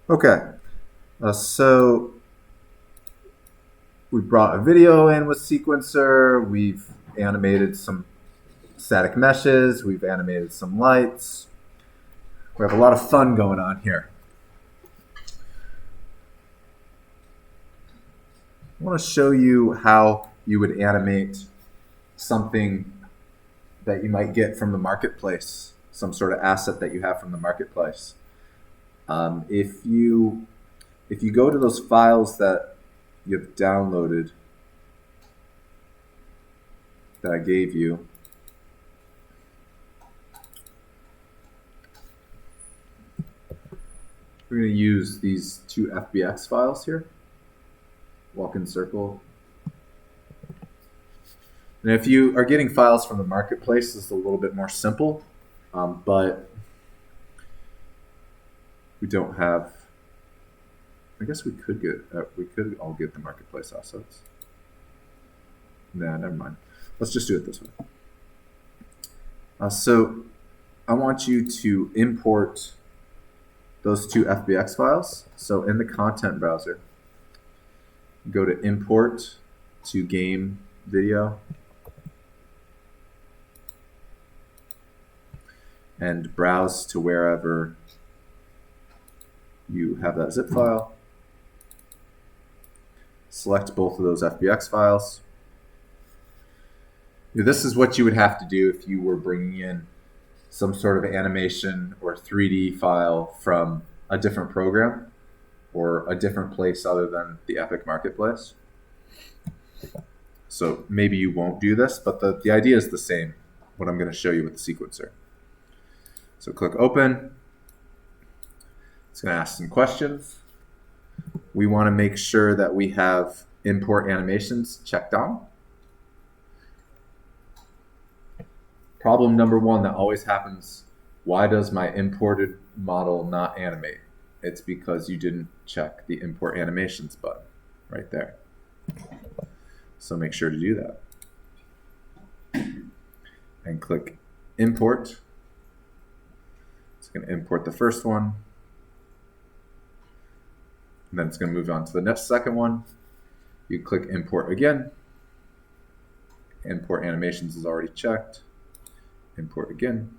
A: Okay, so we brought a video in with sequencer, we've animated some static meshes, we've animated some lights. We have a lot of fun going on here. I want to show you how you would animate something that you might get from the marketplace, some sort of asset that you have from the marketplace. If you go to those files that you've downloaded that I gave you, we're going to use these two FBX files here, walk in circle. And if you are getting files from the marketplace, this is a little bit more simple, but we don't have, I guess we could all get the marketplace assets. Nah, never mind. Let's just do it this way. So I want you to import those two FBX files. So in the content browser, go to import to game video and browse to wherever you have that zip file. Select both of those FBX files. This is what you would have to do if you were bringing in some sort of animation or 3D file from a different program or a different place other than the Epic Marketplace. So maybe you won't do this, but the idea is the same, what I'm going to show you with the sequencer. So click Open. It's going to ask some questions. We want to make sure that we have import animations checked on. Problem number one that always happens, why does my imported model not animate? It's because you didn't check the import animations button right there. So make sure to do that. And click import. It's going to import the first one. And then it's going to move on to the next second one. You click import again. Import animations is already checked. Import again.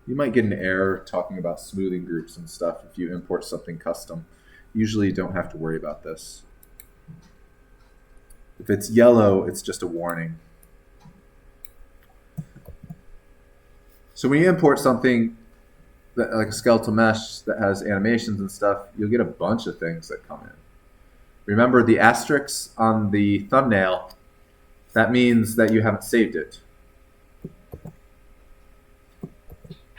A: You might get an error talking about smoothing groups and stuff if you import something custom. Usually you don't have to worry about this. If it's yellow, it's just a warning. So when you import something like a skeletal mesh that has animations and stuff, you'll get a bunch of things that come in. Remember the asterisks on the thumbnail, that means that you haven't saved it.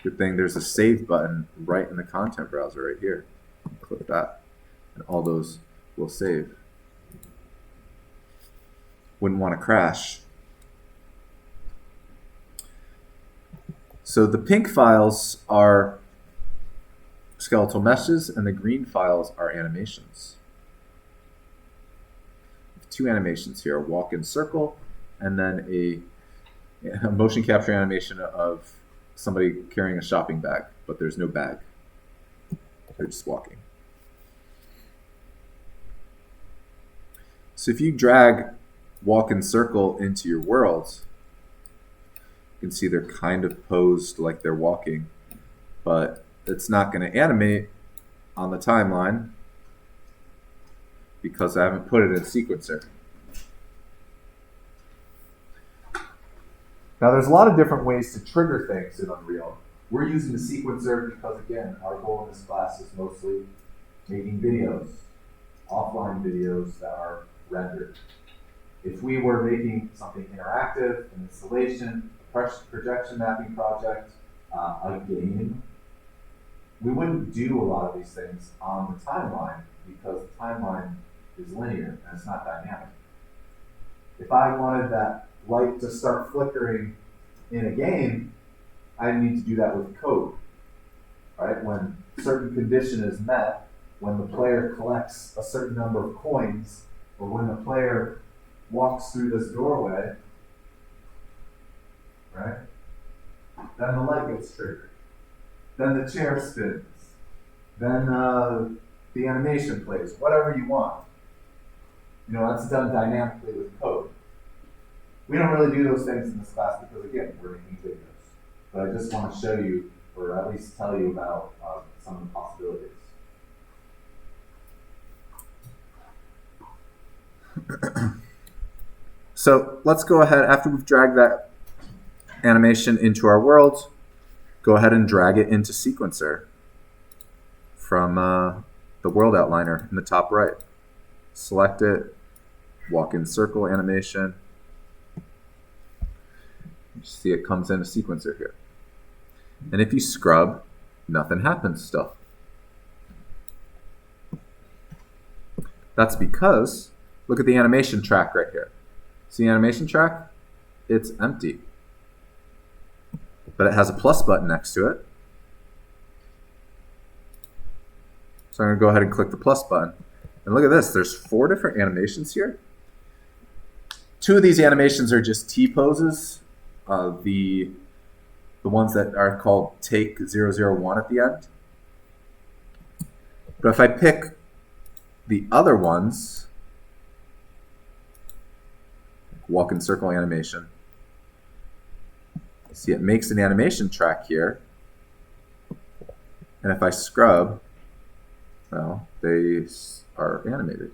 A: Good thing there's a save button right in the content browser right here. Click that, and all those will save. Wouldn't want to crash. So the pink files are skeletal meshes, and the green files are animations. Two animations here, a walk in circle, and then a motion capture animation of somebody carrying a shopping bag, but there's no bag. They're just walking. So if you drag walk in circle into your world, you can see they're kind of posed like they're walking, but it's not going to animate on the timeline because I haven't put it in sequencer. Now there's a lot of different ways to trigger things in Unreal. We're using the sequencer because, again, our goal in this class is mostly making videos, offline videos that are rendered. If we were making something interactive, an installation, a projection mapping project, a game, we wouldn't do a lot of these things on the timeline because the timeline is linear and it's not dynamic. If I wanted that light to start flickering in a game, I need to do that with code. Right? When a certain condition is met, when the player collects a certain number of coins, or when the player walks through this doorway, right? Then the light gets triggered. Then the chair spins. Then the animation plays, whatever you want. You know, that's done dynamically with code. We don't really do those things in this class because, again, we're making videos. But I just want to show you, or at least tell you about some of the possibilities. So let's go ahead, after we've dragged that animation into our world, go ahead and drag it into sequencer from the world outliner in the top right. Select it, walk in circle animation. You see it comes in a sequencer here. And if you scrub, nothing happens still. That's because, look at the animation track right here. See the animation track? It's empty. But it has a plus button next to it. So I'm going to go ahead and click the plus button. And look at this, there's 4 different animations here. 2 of these animations are just T-poses. The the ones that are called take 001 at the end. But if I pick the other ones, walk in circle animation, see it makes an animation track here. And if I scrub, well, they are animated.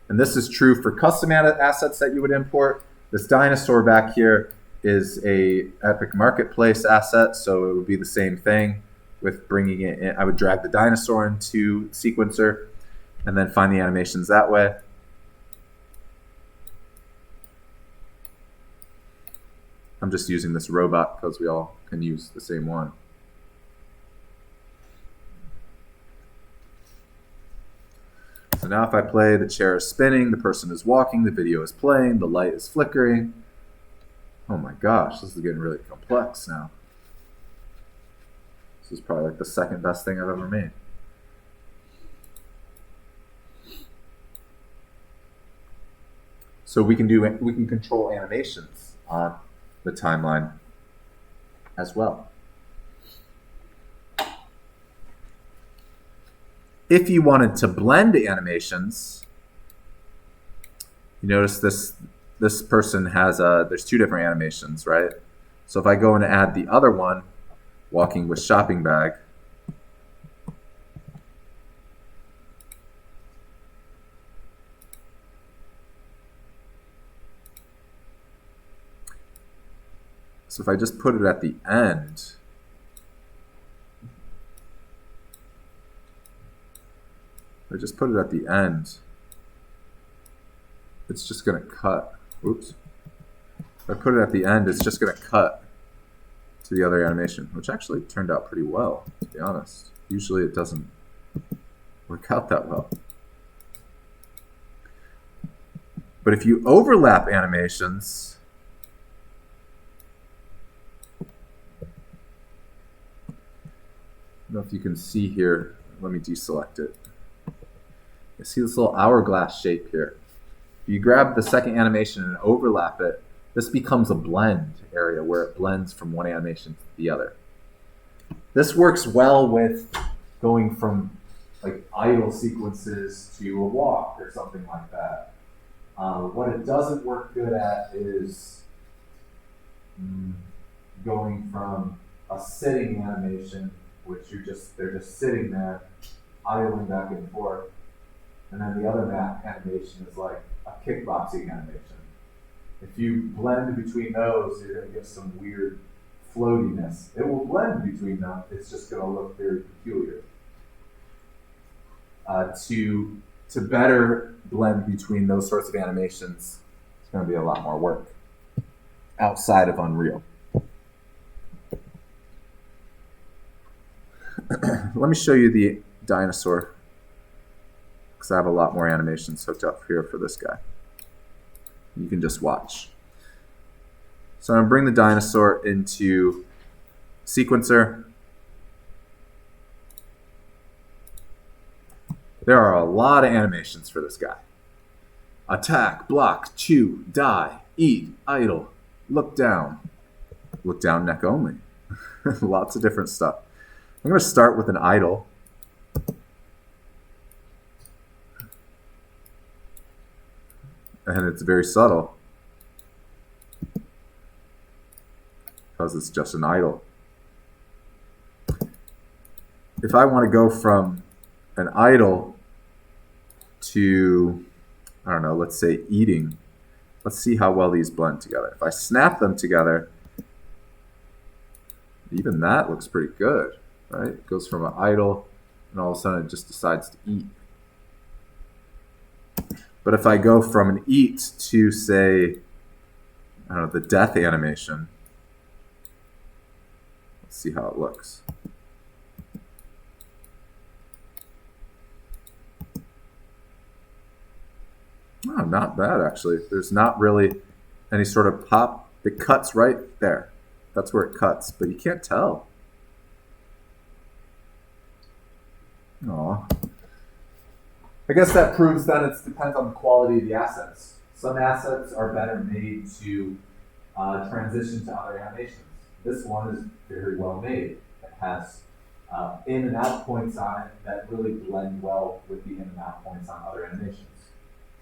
A: And this is true for custom assets that you would import. This dinosaur back here is a Epic Marketplace asset, so it would be the same thing with bringing it in. I would drag the dinosaur into Sequencer and then find the animations that way. I'm just using this robot because we all can use the same one. So now if I play, the chair is spinning, the person is walking, the video is playing, the light is flickering. Oh my gosh, this is getting really complex now. This is probably like the second best thing I've ever made. So we can control animations on the timeline as well. If you wanted to blend animations, you notice this person has there's two different animations, right? So if I go and add the other one, walking with shopping bag, so if I just put it at the end, it's just going to cut. Oops. If I put it at the end, it's just going to cut to the other animation, which actually turned out pretty well, to be honest. Usually it doesn't work out that well. But if you overlap animations, I don't know if you can see here. Let me deselect it. You see this little hourglass shape here. If you grab the second animation and overlap it, this becomes a blend area where it blends from one animation to the other. This works well with going from like idle sequences to a walk or something like that. What it doesn't work good at is going from a sitting animation, which they're just sitting there, idling back and forth, and then the other animation is like a kickboxing animation. If you blend between those, you're going to get some weird floatiness. It will blend between them. It's just going to look very peculiar. To better blend between those sorts of animations, it's going to be a lot more work outside of Unreal. Let me show you the dinosaur, because I have a lot more animations hooked up here for this guy. You can just watch. So I'm going to bring the dinosaur into Sequencer. There are a lot of animations for this guy. Attack, block, chew, die, eat, idle, look down neck only. Lots of different stuff. I'm going to start with an idle. And it's very subtle because it's just an idle. If I want to go from an idle to, I don't know, let's say eating, let's see how well these blend together. If I snap them together, even that looks pretty good, right? It goes from an idle and all of a sudden it just decides to eat. But if I go from an eat to, say, I don't know, the death animation, let's see how it looks. Oh, not bad, actually. There's not really any sort of pop. It cuts right there. That's where it cuts, but you can't tell. Aw. I guess that proves that it depends on the quality of the assets. Some assets are better made to transition to other animations. This one is very well made. It has in and out points on it that really blend well with the in and out points on other animations.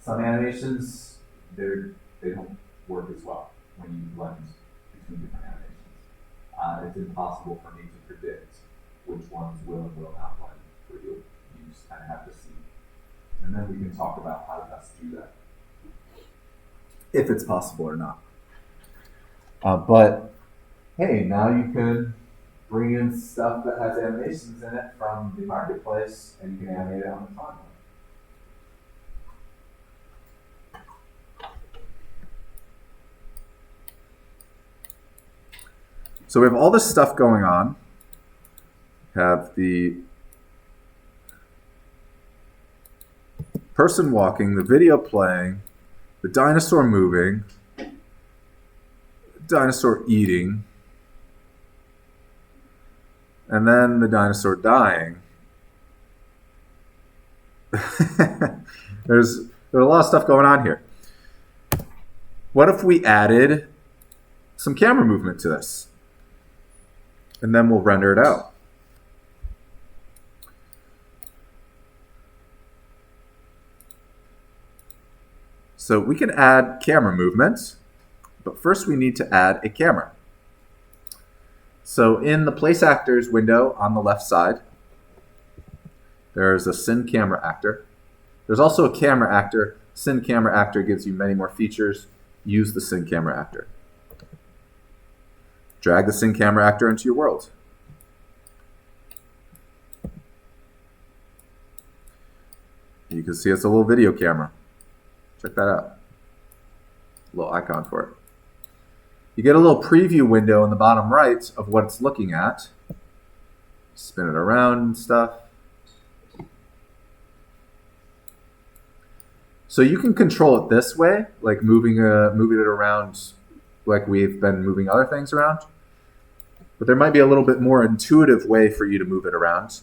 A: Some animations, they don't work as well when you blend between different animations. It's impossible for me to predict which ones will and will not blend for you. You just kind of have to see. And then we can talk about how to best do that, if it's possible or not. But hey, now you can bring in stuff that has animations in it from the marketplace, and you can animate it on the timeline. So we have all this stuff going on. We have the person walking, the video playing, the dinosaur moving, the dinosaur eating, and then the dinosaur dying. There's a lot of stuff going on here. What if we added some camera movement to this? And then we'll render it out. So we can add camera movement, but first we need to add a camera. So in the Place Actors window on the left side, there's a Syn Camera Actor. There's also a Camera Actor. Syn Camera Actor gives you many more features. Use the Syn Camera Actor. Drag the Syn Camera Actor into your world. You can see it's a little video camera. Check that out. A little icon for it. You get a little preview window in the bottom right of what it's looking at. Spin it around and stuff. So you can control it this way, like moving it around like we've been moving other things around. But there might be a little bit more intuitive way for you to move it around.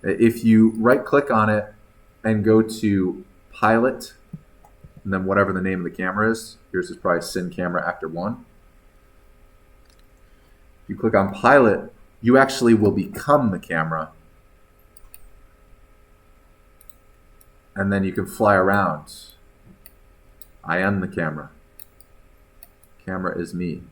A: If you right-click on it and go to Pilot, and then whatever the name of the camera is, yours is probably Syn Camera Actor 1. If you click on Pilot, you actually will become the camera. And then you can fly around. I am the camera. Camera is me.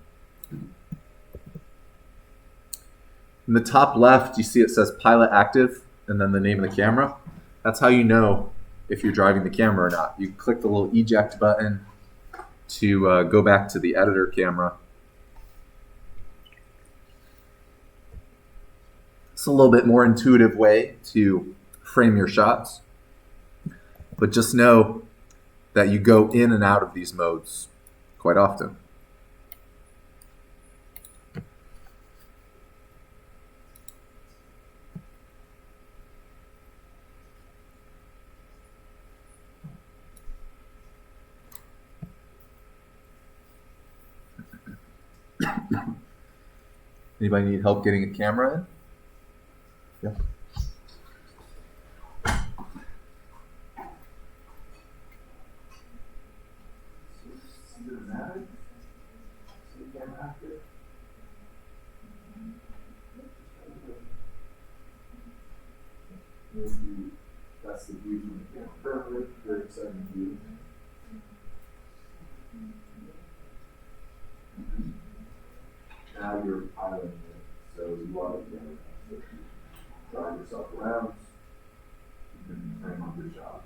A: In the top left, you see it says Pilot Active, and then the name of the camera. That's how you know if you're driving the camera or not. You click the little eject button to go back to the editor camera. It's a little bit more intuitive way to frame your shots. But just know that you go in and out of these modes quite often. Anybody need help getting a camera in? Yeah. That's the view from the camera. Perfect, very exciting view. Now you're piloting it, so you are the camera. So if you drive yourself around, you can frame up your shot.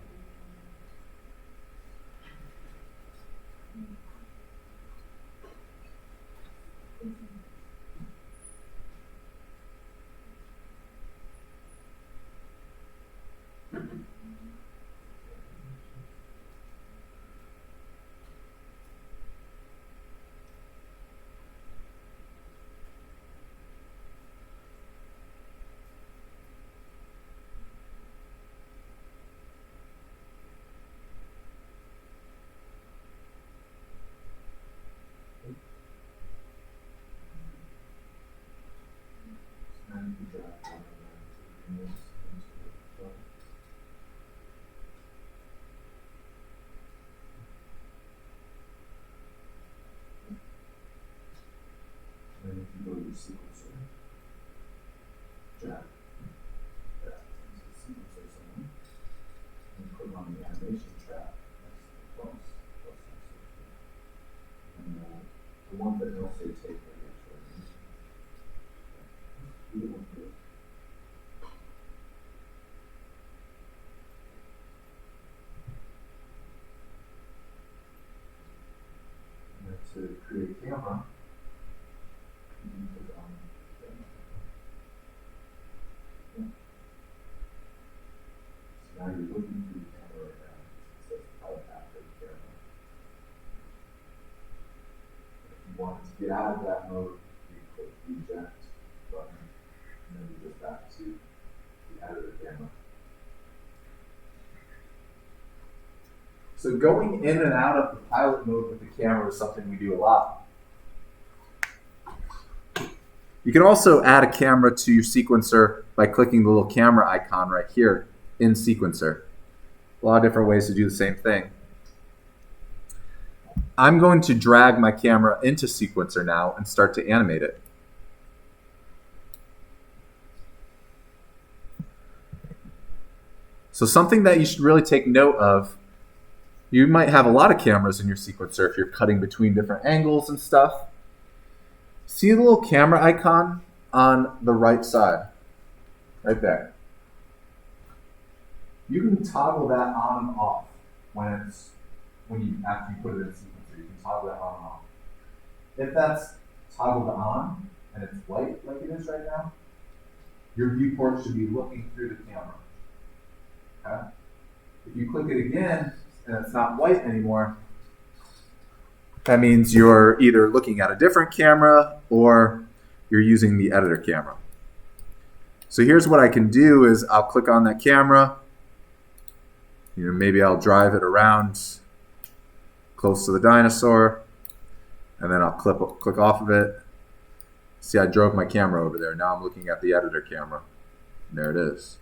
A: your sequencer. Drag that into the sequencer zone. And put on the animation track next to the plus next to it. And the one that don't say take right actually. Either one good. To create a camera, you can click on camera. Yeah. So now you're looking through the camera right now. It says pilot after the camera. If you wanted to get out of that mode, you click the eject button, and then you go back to the editor camera. So going in and out of the pilot mode with the camera is something we do a lot. You can also add a camera to your sequencer by clicking the little camera icon right here in sequencer. A lot of different ways to do the same thing. I'm going to drag my camera into sequencer now and start to animate it. So something that you should really take note of, you might have a lot of cameras in your sequencer if you're cutting between different angles and stuff. See the little camera icon on the right side, right there. You can toggle that on and off after you put it in a sequencer. You can toggle that on and off. If that's toggled on and it's white like it is right now, your viewport should be looking through the camera. Okay? If you click it again and it's not white anymore, that means you're either looking at a different camera or you're using the editor camera. So here's what I can do is I'll click on that camera. Maybe I'll drive it around close to the dinosaur, and then I'll click off of it. See, I drove my camera over there. Now I'm looking at the editor camera. And there it is.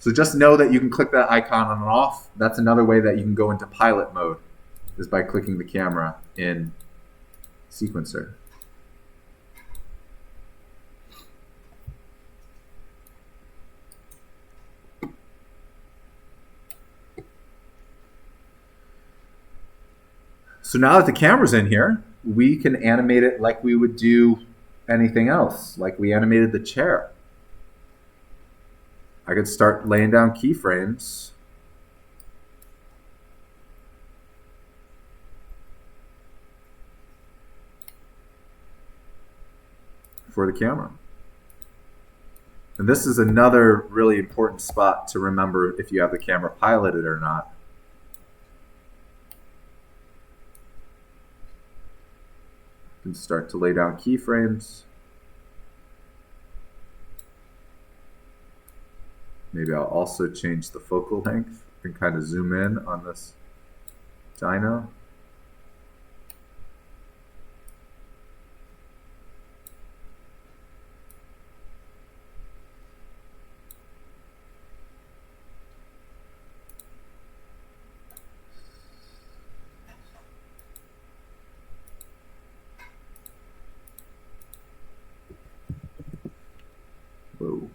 A: So just know that you can click that icon on and off. That's another way that you can go into pilot mode, is by clicking the camera in sequencer. So now that the camera's in here, we can animate it like we would do anything else, like we animated the chair. I could start laying down keyframes. For the camera. And this is another really important spot to remember if you have the camera piloted or not. You can start to lay down keyframes. Maybe I'll also change the focal length and kind of zoom in on this dino. Whoa.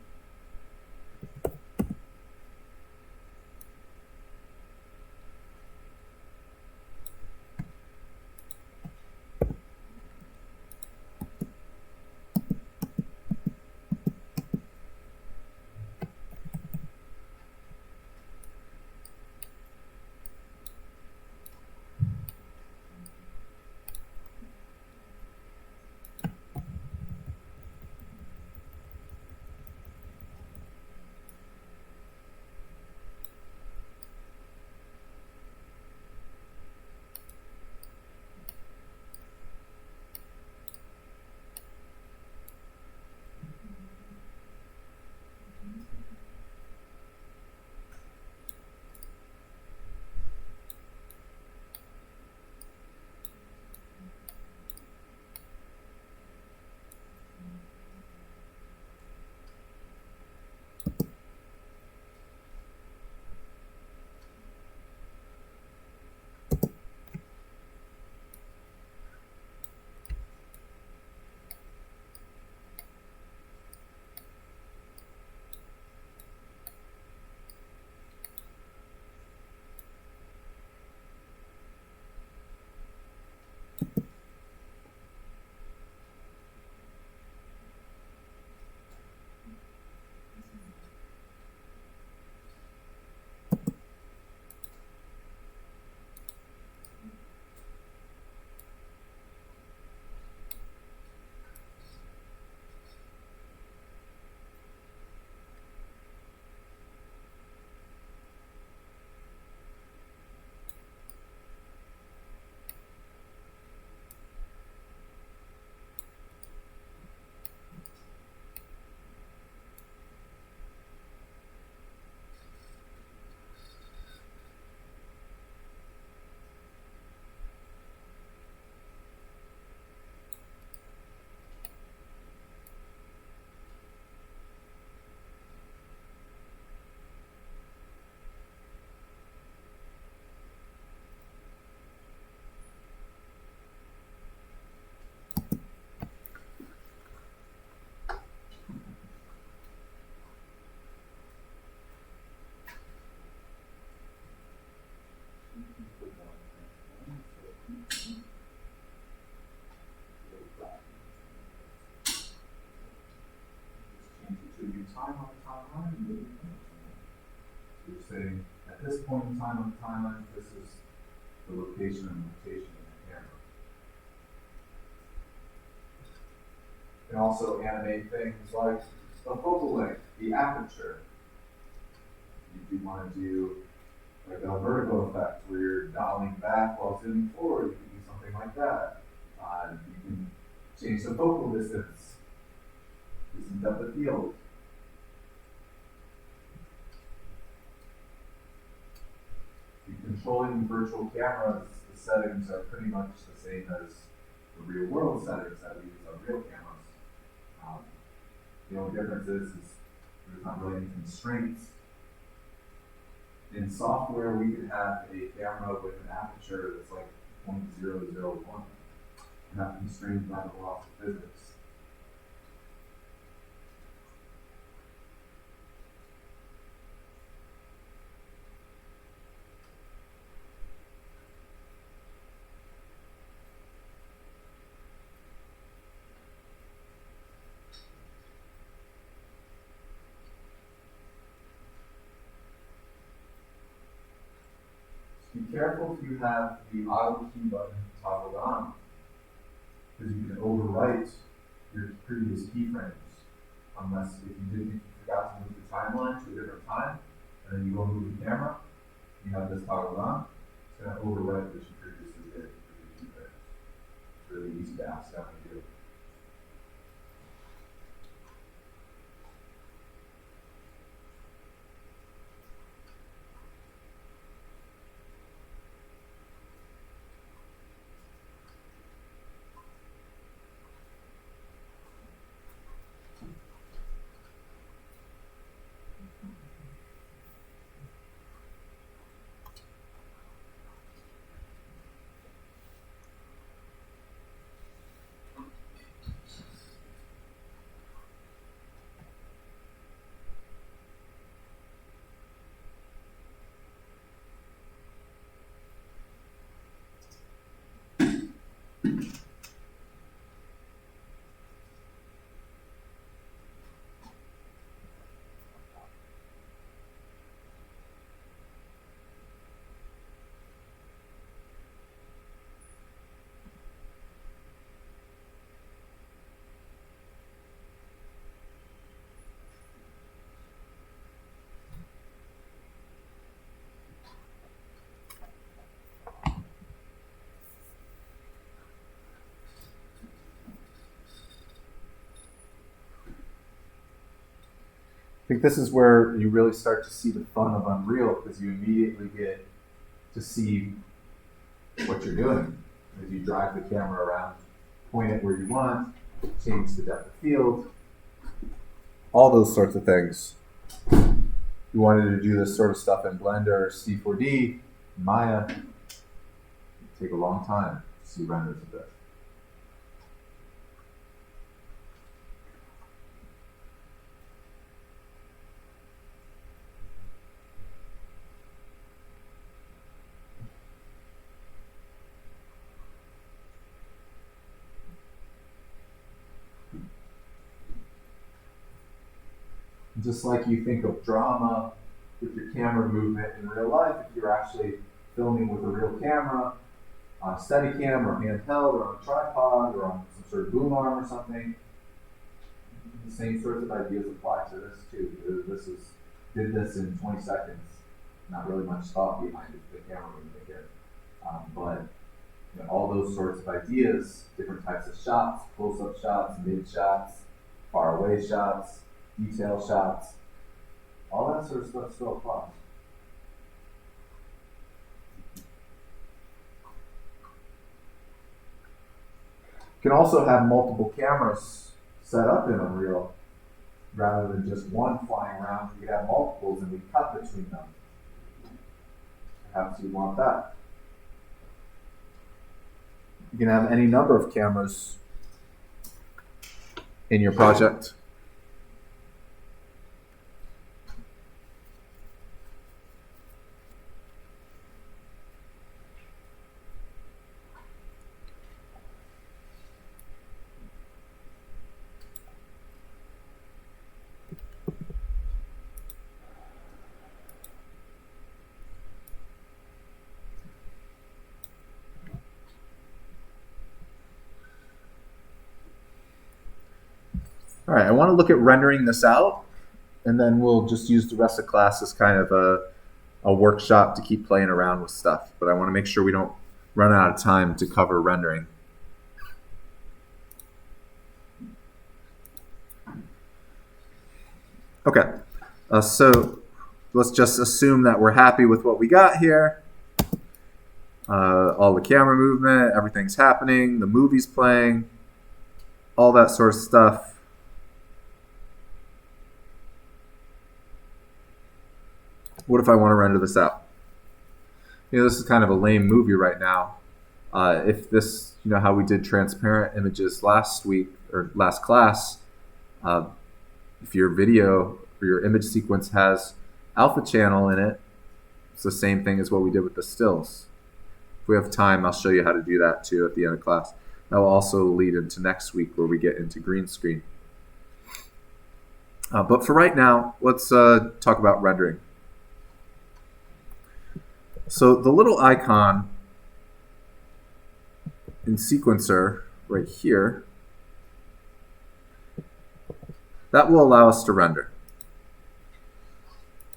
A: saying at this point in time on the timeline, this is the location and rotation of the camera. You can also animate things like the focal length, the aperture. If you want to do like a vertigo effect where you're dialing back while zooming forward, you can do something like that. You can change the focal distance, do some depth of field. If you're controlling virtual cameras, the settings are pretty much the same as the real world settings that we use on real cameras. The only difference is there's not really any constraints. In software, we could have a camera with an aperture that's like 0.001, not constrained by the laws of physics. Be careful if you have the auto key button toggled on, because you can overwrite your previous keyframes, unless if you forgot to move the timeline to a different time, and then you go move the camera, you have this toggled on, it's going to overwrite what you previously did with your keyframes. It's really easy to ask how to do. I think this is where you really start to see the fun of Unreal, because you immediately get to see what you're doing. As you drive the camera around, point it where you want, change the depth of field, all those sorts of things. You wanted to do this sort of stuff in Blender, C4D, Maya, it'd take a long time to see renders of this. Just like you think of drama with your camera movement in real life, if you're actually filming with a real camera, on a Steadicam or handheld or on a tripod or on some sort of boom arm or something, the same sorts of ideas apply to this too. Did this in 20 seconds, not really much thought behind it, the camera would make it. But you know, all those sorts of ideas, different types of shots, close-up shots, mid shots, far away shots, detail shots, all that sort of stuff still applies. You can also have multiple cameras set up in Unreal rather than just one flying around. You could have multiples and we cut between them. Perhaps you want that. You can have any number of cameras in your project. All right, I want to look at rendering this out, and then we'll just use the rest of class as kind of a workshop to keep playing around with stuff. But I want to make sure we don't run out of time to cover rendering. Okay, so let's just assume that we're happy with what we got here. All the camera movement, everything's happening, the movie's playing, all that sort of stuff. What if I want to render this out? You know, this is kind of a lame movie right now. If this, you know, how we did transparent images last week or last class, if your video or your image sequence has alpha channel in it, it's the same thing as what we did with the stills. If we have time, I'll show you how to do that too at the end of class. That will also lead into next week where we get into green screen. But for right now, let's talk about rendering. So the little icon in Sequencer right here, that will allow us to render.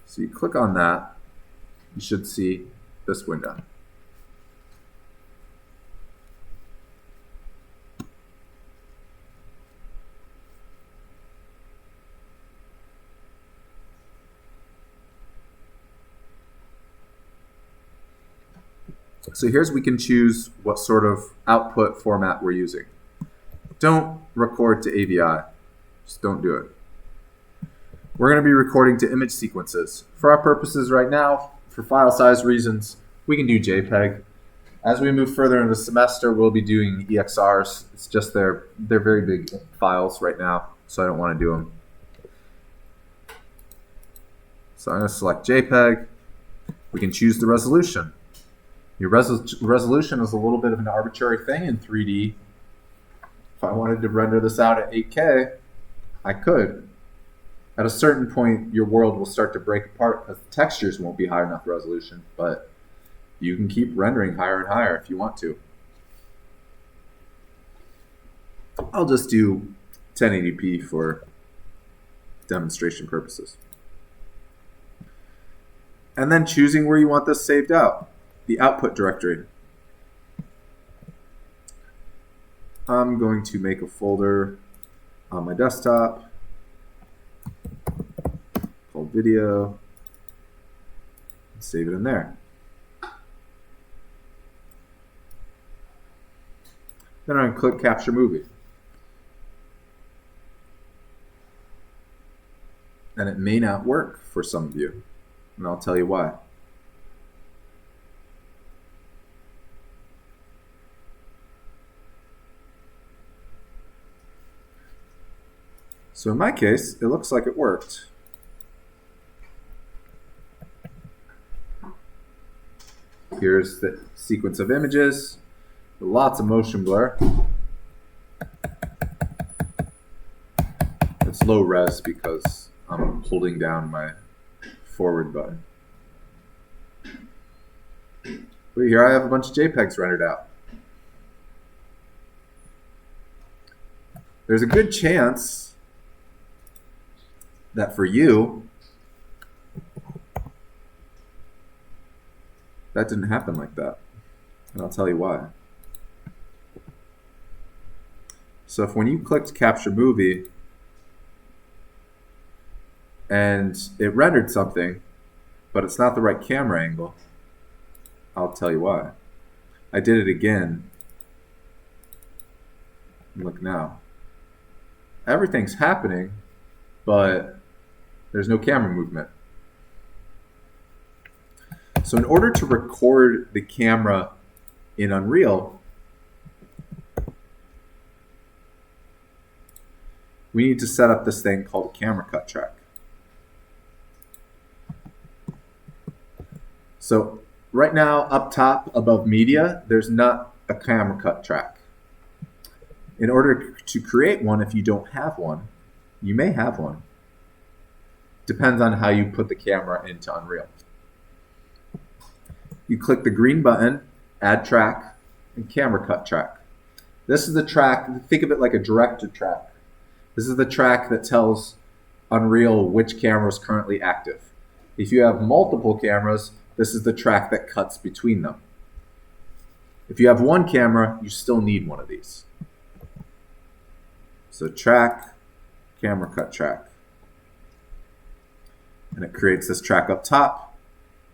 A: So you click on that, you should see this window. So here's we can choose what sort of output format we're using. Don't record to AVI. Just don't do it. We're going to be recording to image sequences. For our purposes right now, for file size reasons, we can do JPEG. As we move further into the semester, we'll be doing EXRs. It's just they're very big files right now, so I don't want to do them. So I'm going to select JPEG. We can choose the resolution. Your resolution is a little bit of an arbitrary thing in 3D. If I wanted to render this out at 8K, I could. At a certain point, your world will start to break apart because the textures won't be high enough resolution, but you can keep rendering higher and higher if you want to. I'll just do 1080p for demonstration purposes. And then choosing where you want this saved out. The output directory. I'm going to make a folder on my desktop called video and save it in there. Then I'm going to click Capture Movie. And it may not work for some of you, and I'll tell you why. So in my case, it looks like it worked. Here's the sequence of images, with lots of motion blur. It's low res because I'm holding down my forward button. But here I have a bunch of JPEGs rendered out. There's a good chance that for you, that didn't happen like that. And I'll tell you why. So if when you clicked Capture Movie and it rendered something, but it's not the right camera angle, I'll tell you why. I did it again. Look now. Everything's happening, but there's no camera movement. So in order to record the camera in Unreal, we need to set up this thing called a camera cut track. So right now, up top above media, there's not a camera cut track. In order to create one, if you don't have one, you may have one. Depends on how you put the camera into Unreal. You click the green button, Add Track, and Camera Cut Track. This is the track, think of it like a director track. This is the track that tells Unreal which camera is currently active. If you have multiple cameras, this is the track that cuts between them. If you have one camera, you still need one of these. So track, camera cut track. And it creates this track up top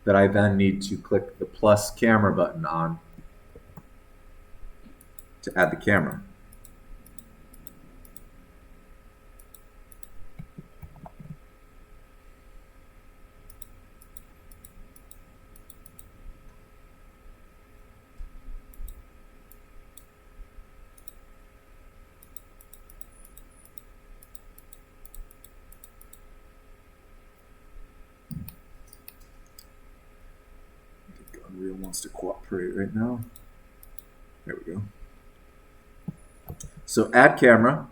A: that I then need to click the plus camera button on to add the camera. Unreal wants to cooperate right now. There we go. So add camera,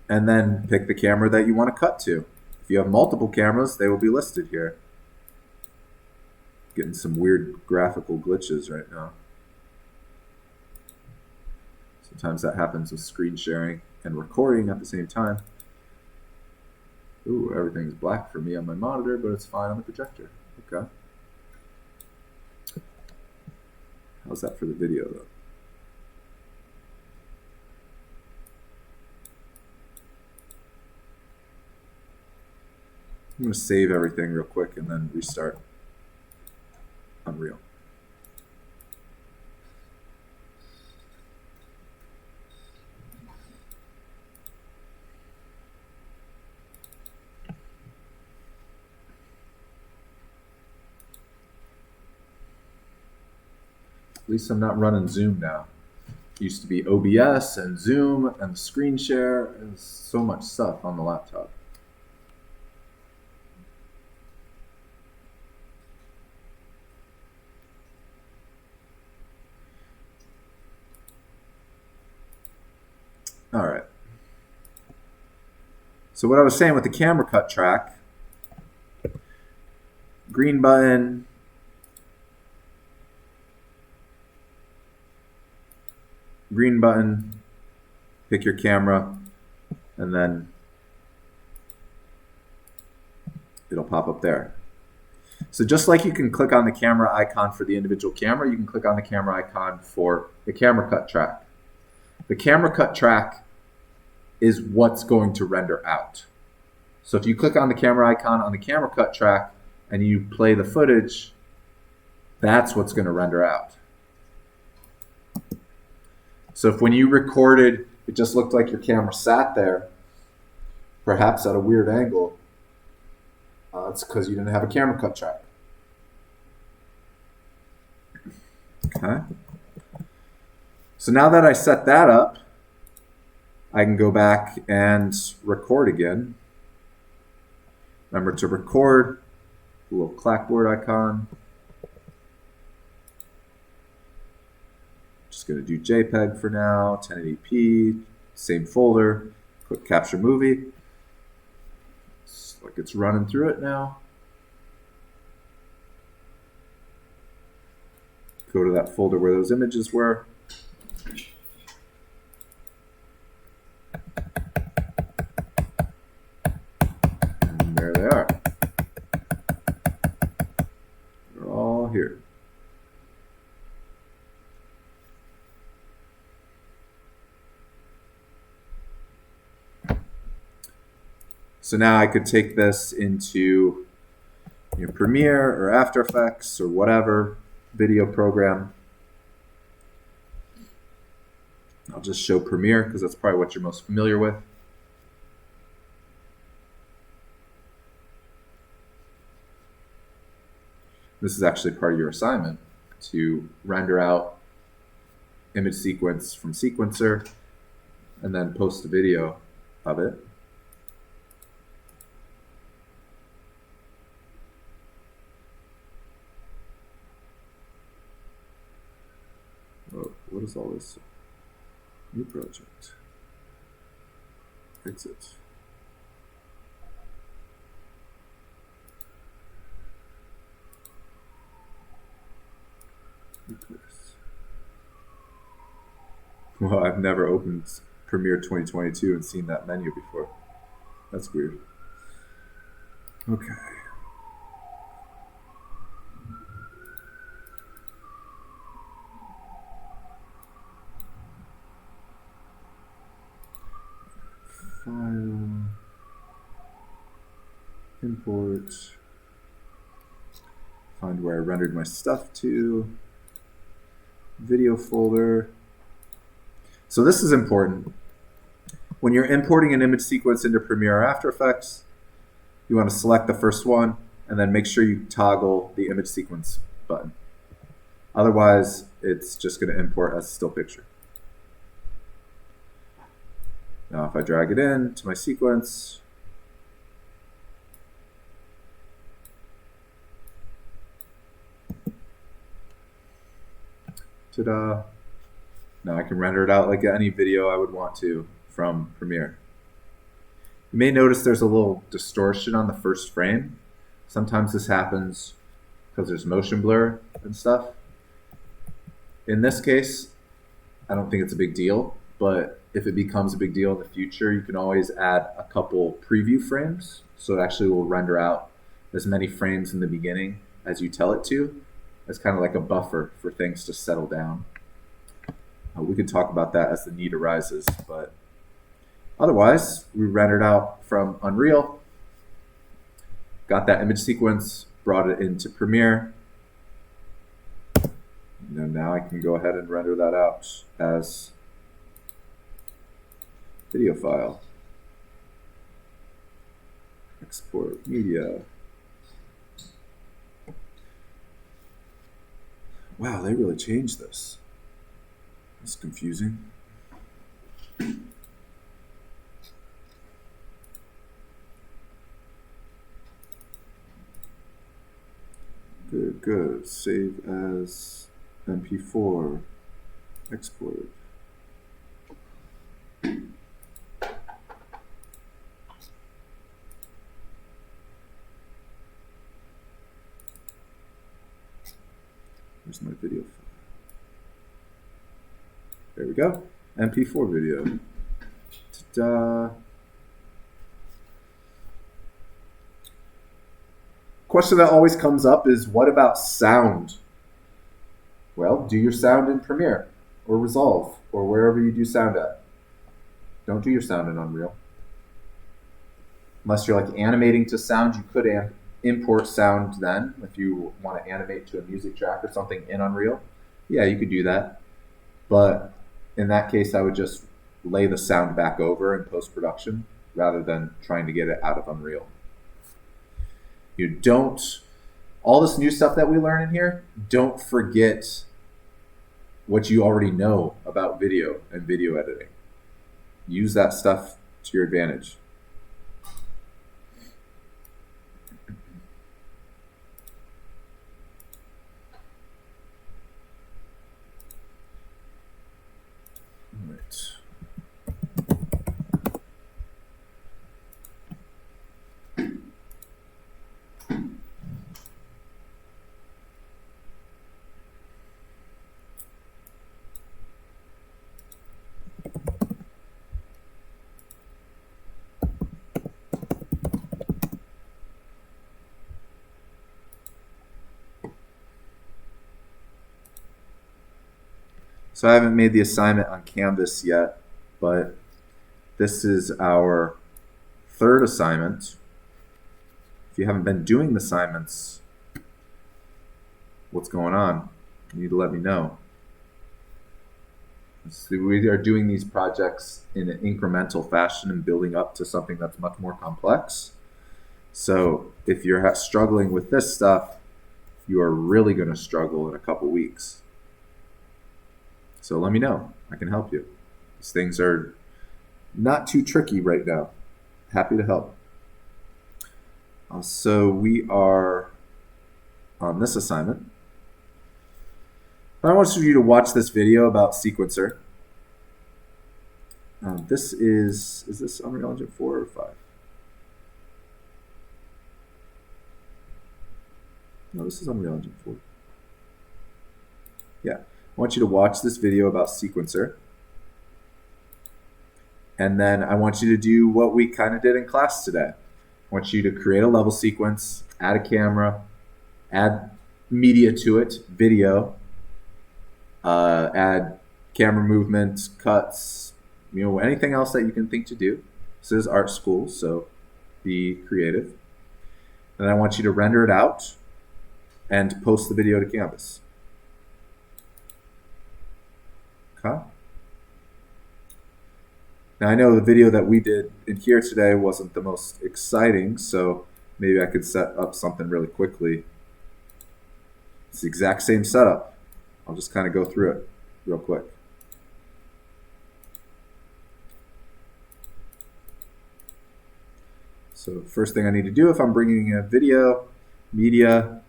A: and then pick the camera that you want to cut to. If you have multiple cameras, they will be listed here. Getting some weird graphical glitches right now. Sometimes that happens with screen sharing and recording at the same time. Ooh, everything's black for me on my monitor, but it's fine on the projector. Okay. How's that for the video, though? I'm going to save everything real quick and then restart Unreal. At least I'm not running Zoom now. It used to be OBS and Zoom and screen share and so much stuff on the laptop. All right. So what I was saying with the camera cut track, green button, pick your camera, and then it'll pop up there. So just like you can click on the camera icon for the individual camera, you can click on the camera icon for the camera cut track. The camera cut track is what's going to render out. So if you click on the camera icon on the camera cut track and you play the footage, that's what's going to render out. So if when you recorded, it just looked like your camera sat there, perhaps at a weird angle, it's because you didn't have a camera cut track. Okay. So now that I set that up, I can go back and record again. Remember to record, the little clapboard icon. Just going to do JPEG for now, 1080p, same folder, click capture movie. It's like it's running through it now. Go to that folder where those images were. And there they are. They're all here. So now I could take this into Premiere or After Effects or whatever video program. I'll just show Premiere because that's probably what you're most familiar with. This is actually part of your assignment, to render out image sequence from sequencer and then post a video of it. Oh, what is all this? New project. Exit. Well, I've never opened Premiere 2022 and seen that menu before. That's weird. Okay. File, import, find where I rendered my stuff to, video folder. So this is important. When you're importing an image sequence into Premiere or After Effects, you want to select the first one and then make sure you toggle the image sequence button. Otherwise, it's just going to import as a still picture. Now if I drag it in to my sequence, ta-da, now I can render it out like any video I would want to from Premiere. You may notice there's a little distortion on the first frame. Sometimes this happens because there's motion blur and stuff. In this case, I don't think it's a big deal, but if it becomes a big deal in the future, you can always add a couple preview frames, so it actually will render out as many frames in the beginning as you tell it to. It's kind of like a buffer for things to settle down. We can talk about that as the need arises, but otherwise, we rendered out from Unreal, got that image sequence, brought it into Premiere, and now I can go ahead and render that out as video file. Export media. Wow, they really changed this. That's confusing. Good, good. Save as MP4. Export. Where's my video file? There we go. MP4 video. Ta-da. Question that always comes up is, what about sound? Well, do your sound in Premiere or Resolve or wherever you do sound at. Don't do your sound in Unreal. Unless you're like animating to sound, you could import sound then if you want to animate to a music track or something in Unreal. Yeah, you could do that. But in that case, I would just lay the sound back over in post-production rather than trying to get it out of Unreal. You don't, all this new stuff that we learn in here, don't forget what you already know about video and video editing. Use that stuff to your advantage. All right. So I haven't made the assignment on Canvas yet, but this is our third assignment. If you haven't been doing the assignments, what's going on? You need to let me know. So we are doing these projects in an incremental fashion and building up to something that's much more complex. So if you're struggling with this stuff, you are really going to struggle in a couple weeks. So let me know. I can help you. These things are not too tricky right now. Happy to help. So we are on this assignment. I want you to watch this video about Sequencer. This is this Unreal Engine 4 or 5? No, this is Unreal Engine 4. Yeah. I want you to watch this video about Sequencer. And then I want you to do what we kind of did in class today. I want you to create a level sequence, add a camera, add media to it, video, add camera movement, cuts, anything else that you can think to do. This is art school, so be creative. And I want you to render it out and post the video to Canvas. Okay. Now I know the video that we did in here today wasn't the most exciting, so maybe I could set up something really quickly. It's the exact same setup. I'll just kind of go through it real quick. So first thing I need to do if I'm bringing a video, media,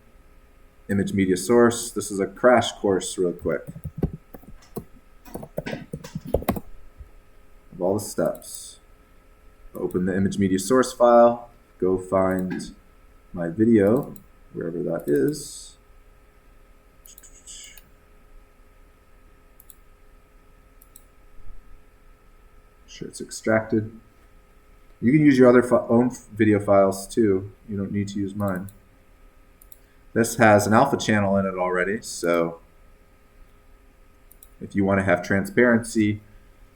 A: image media source, this is a crash course real quick of all the steps. Open the image media source file, go find my video, wherever that is. Sure it's extracted. You can use your own video files too. You don't need to use mine. This has an alpha channel in it already, so if you want to have transparency,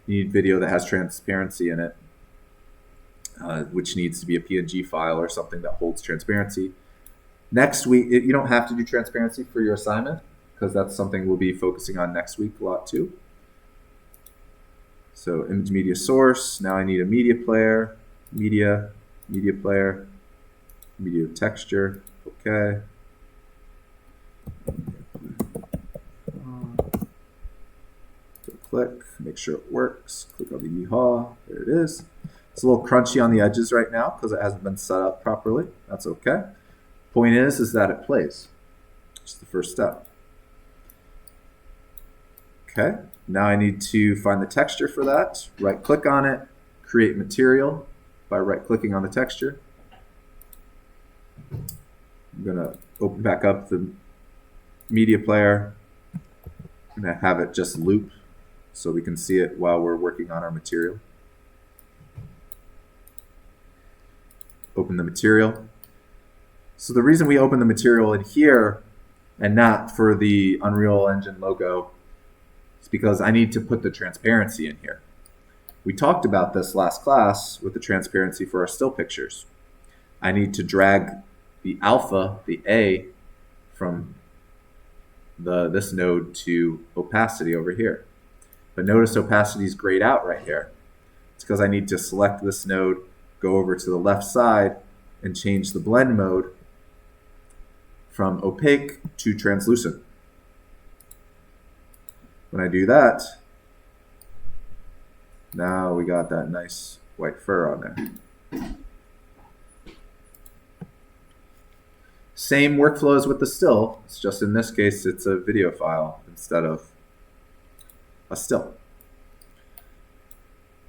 A: you need video that has transparency in it, which needs to be a PNG file or something that holds transparency. Next week, you don't have to do transparency for your assignment because that's something we'll be focusing on next week a lot too. So image media source, now I need a media player, media player, media texture, okay. So click, make sure it works, click on the yeehaw, there it is. It's a little crunchy on the edges right now because it hasn't been set up properly. That's okay. Point is that it plays. Just the first step. Okay, now I need to find the texture for that. Right click on it, create material by right clicking on the texture. I'm gonna open back up the media player. I'm gonna have it just loop so we can see it while we're working on our material. Open the material. So the reason we open the material in here and not for the Unreal Engine logo is because I need to put the transparency in here. We talked about this last class with the transparency for our still pictures. I need to drag the alpha, the A, from this node to opacity over here. But notice opacity is grayed out right here. It's because I need to select this node, go over to the left side, and change the blend mode from opaque to translucent. When I do that, now we got that nice white fur on there. Same workflow as with the still, it's just in this case it's a video file instead of a still.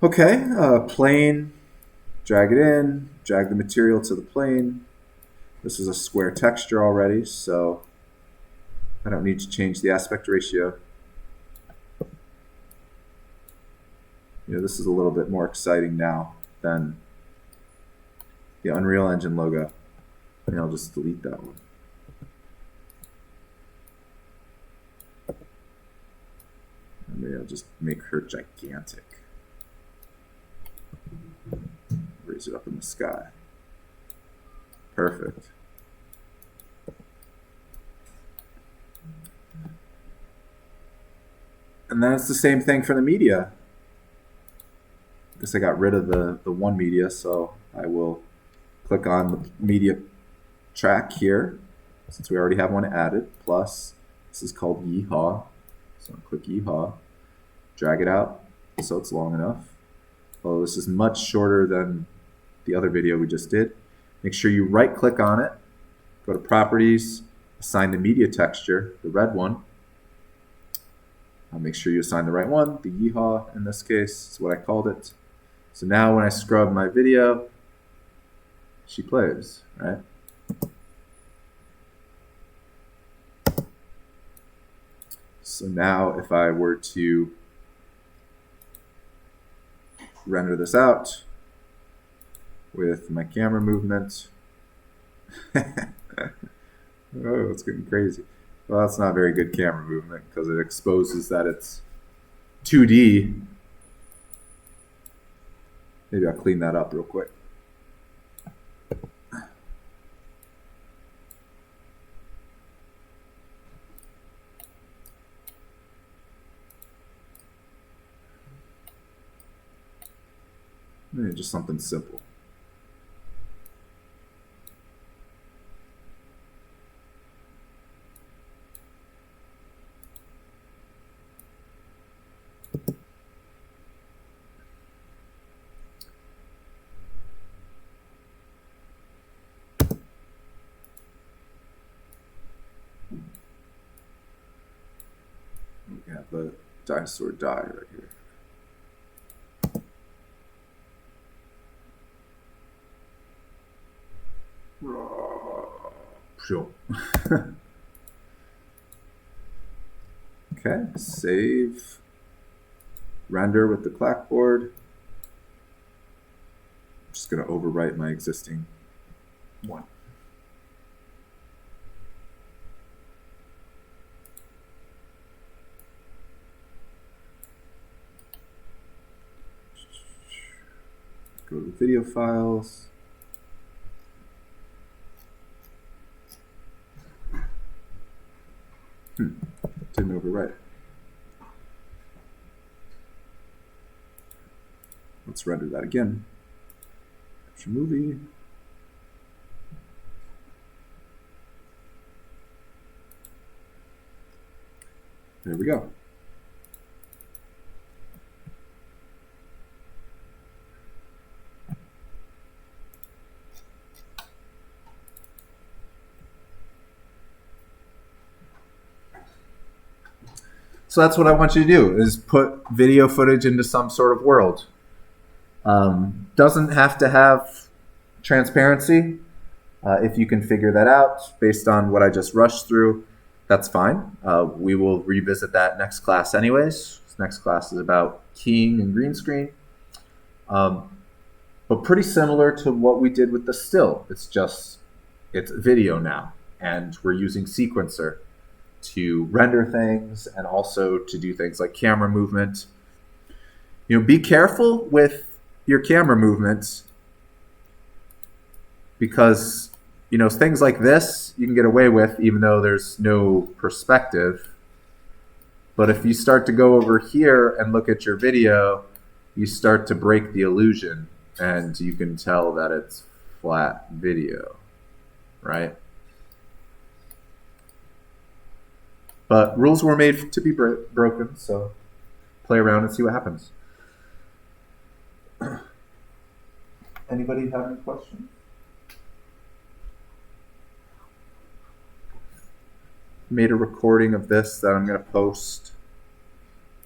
A: Okay, plane, drag it in, drag the material to the plane. This is a square texture already, so I don't need to change the aspect ratio. This is a little bit more exciting now than the Unreal Engine logo. And I'll just delete that one. And maybe I'll just make her gigantic. Raise it up in the sky. Perfect. And then it's the same thing for the media. I guess I got rid of the one media, so I will click on the media track here, since we already have one added, plus this is called yeehaw. So I'll click yeehaw, drag it out so it's long enough. Although this is much shorter than the other video we just did. Make sure you right click on it, go to properties, assign the media texture, the red one. I'll make sure you assign the right one, the yeehaw in this case is what I called it. So now when I scrub my video, she plays, right? So now if I were to render this out with my camera movement. Oh, it's getting crazy. Well, that's not very good camera movement because it exposes that it's 2D. Maybe I'll clean that up real quick. Maybe just something simple. We have the dinosaur die right here. Sure. Okay, save, render with the clackboard. I'm just going to overwrite my existing one. Go to the video files. Didn't overwrite. Let's render that again. Capture movie. There we go. So that's what I want you to do, is put video footage into some sort of world. Doesn't have to have transparency. If you can figure that out based on what I just rushed through, that's fine. We will revisit that next class anyways. This next class is about keying and green screen. But pretty similar to what we did with the still. It's video now, and we're using sequencer to render things and also to do things like camera movement. Be careful with your camera movements because, things like this you can get away with even though there's no perspective. But if you start to go over here and look at your video, you start to break the illusion and you can tell that it's flat video, right? But rules were made to be broken, so play around and see what happens. Anybody have any questions? Made a recording of this that I'm going to post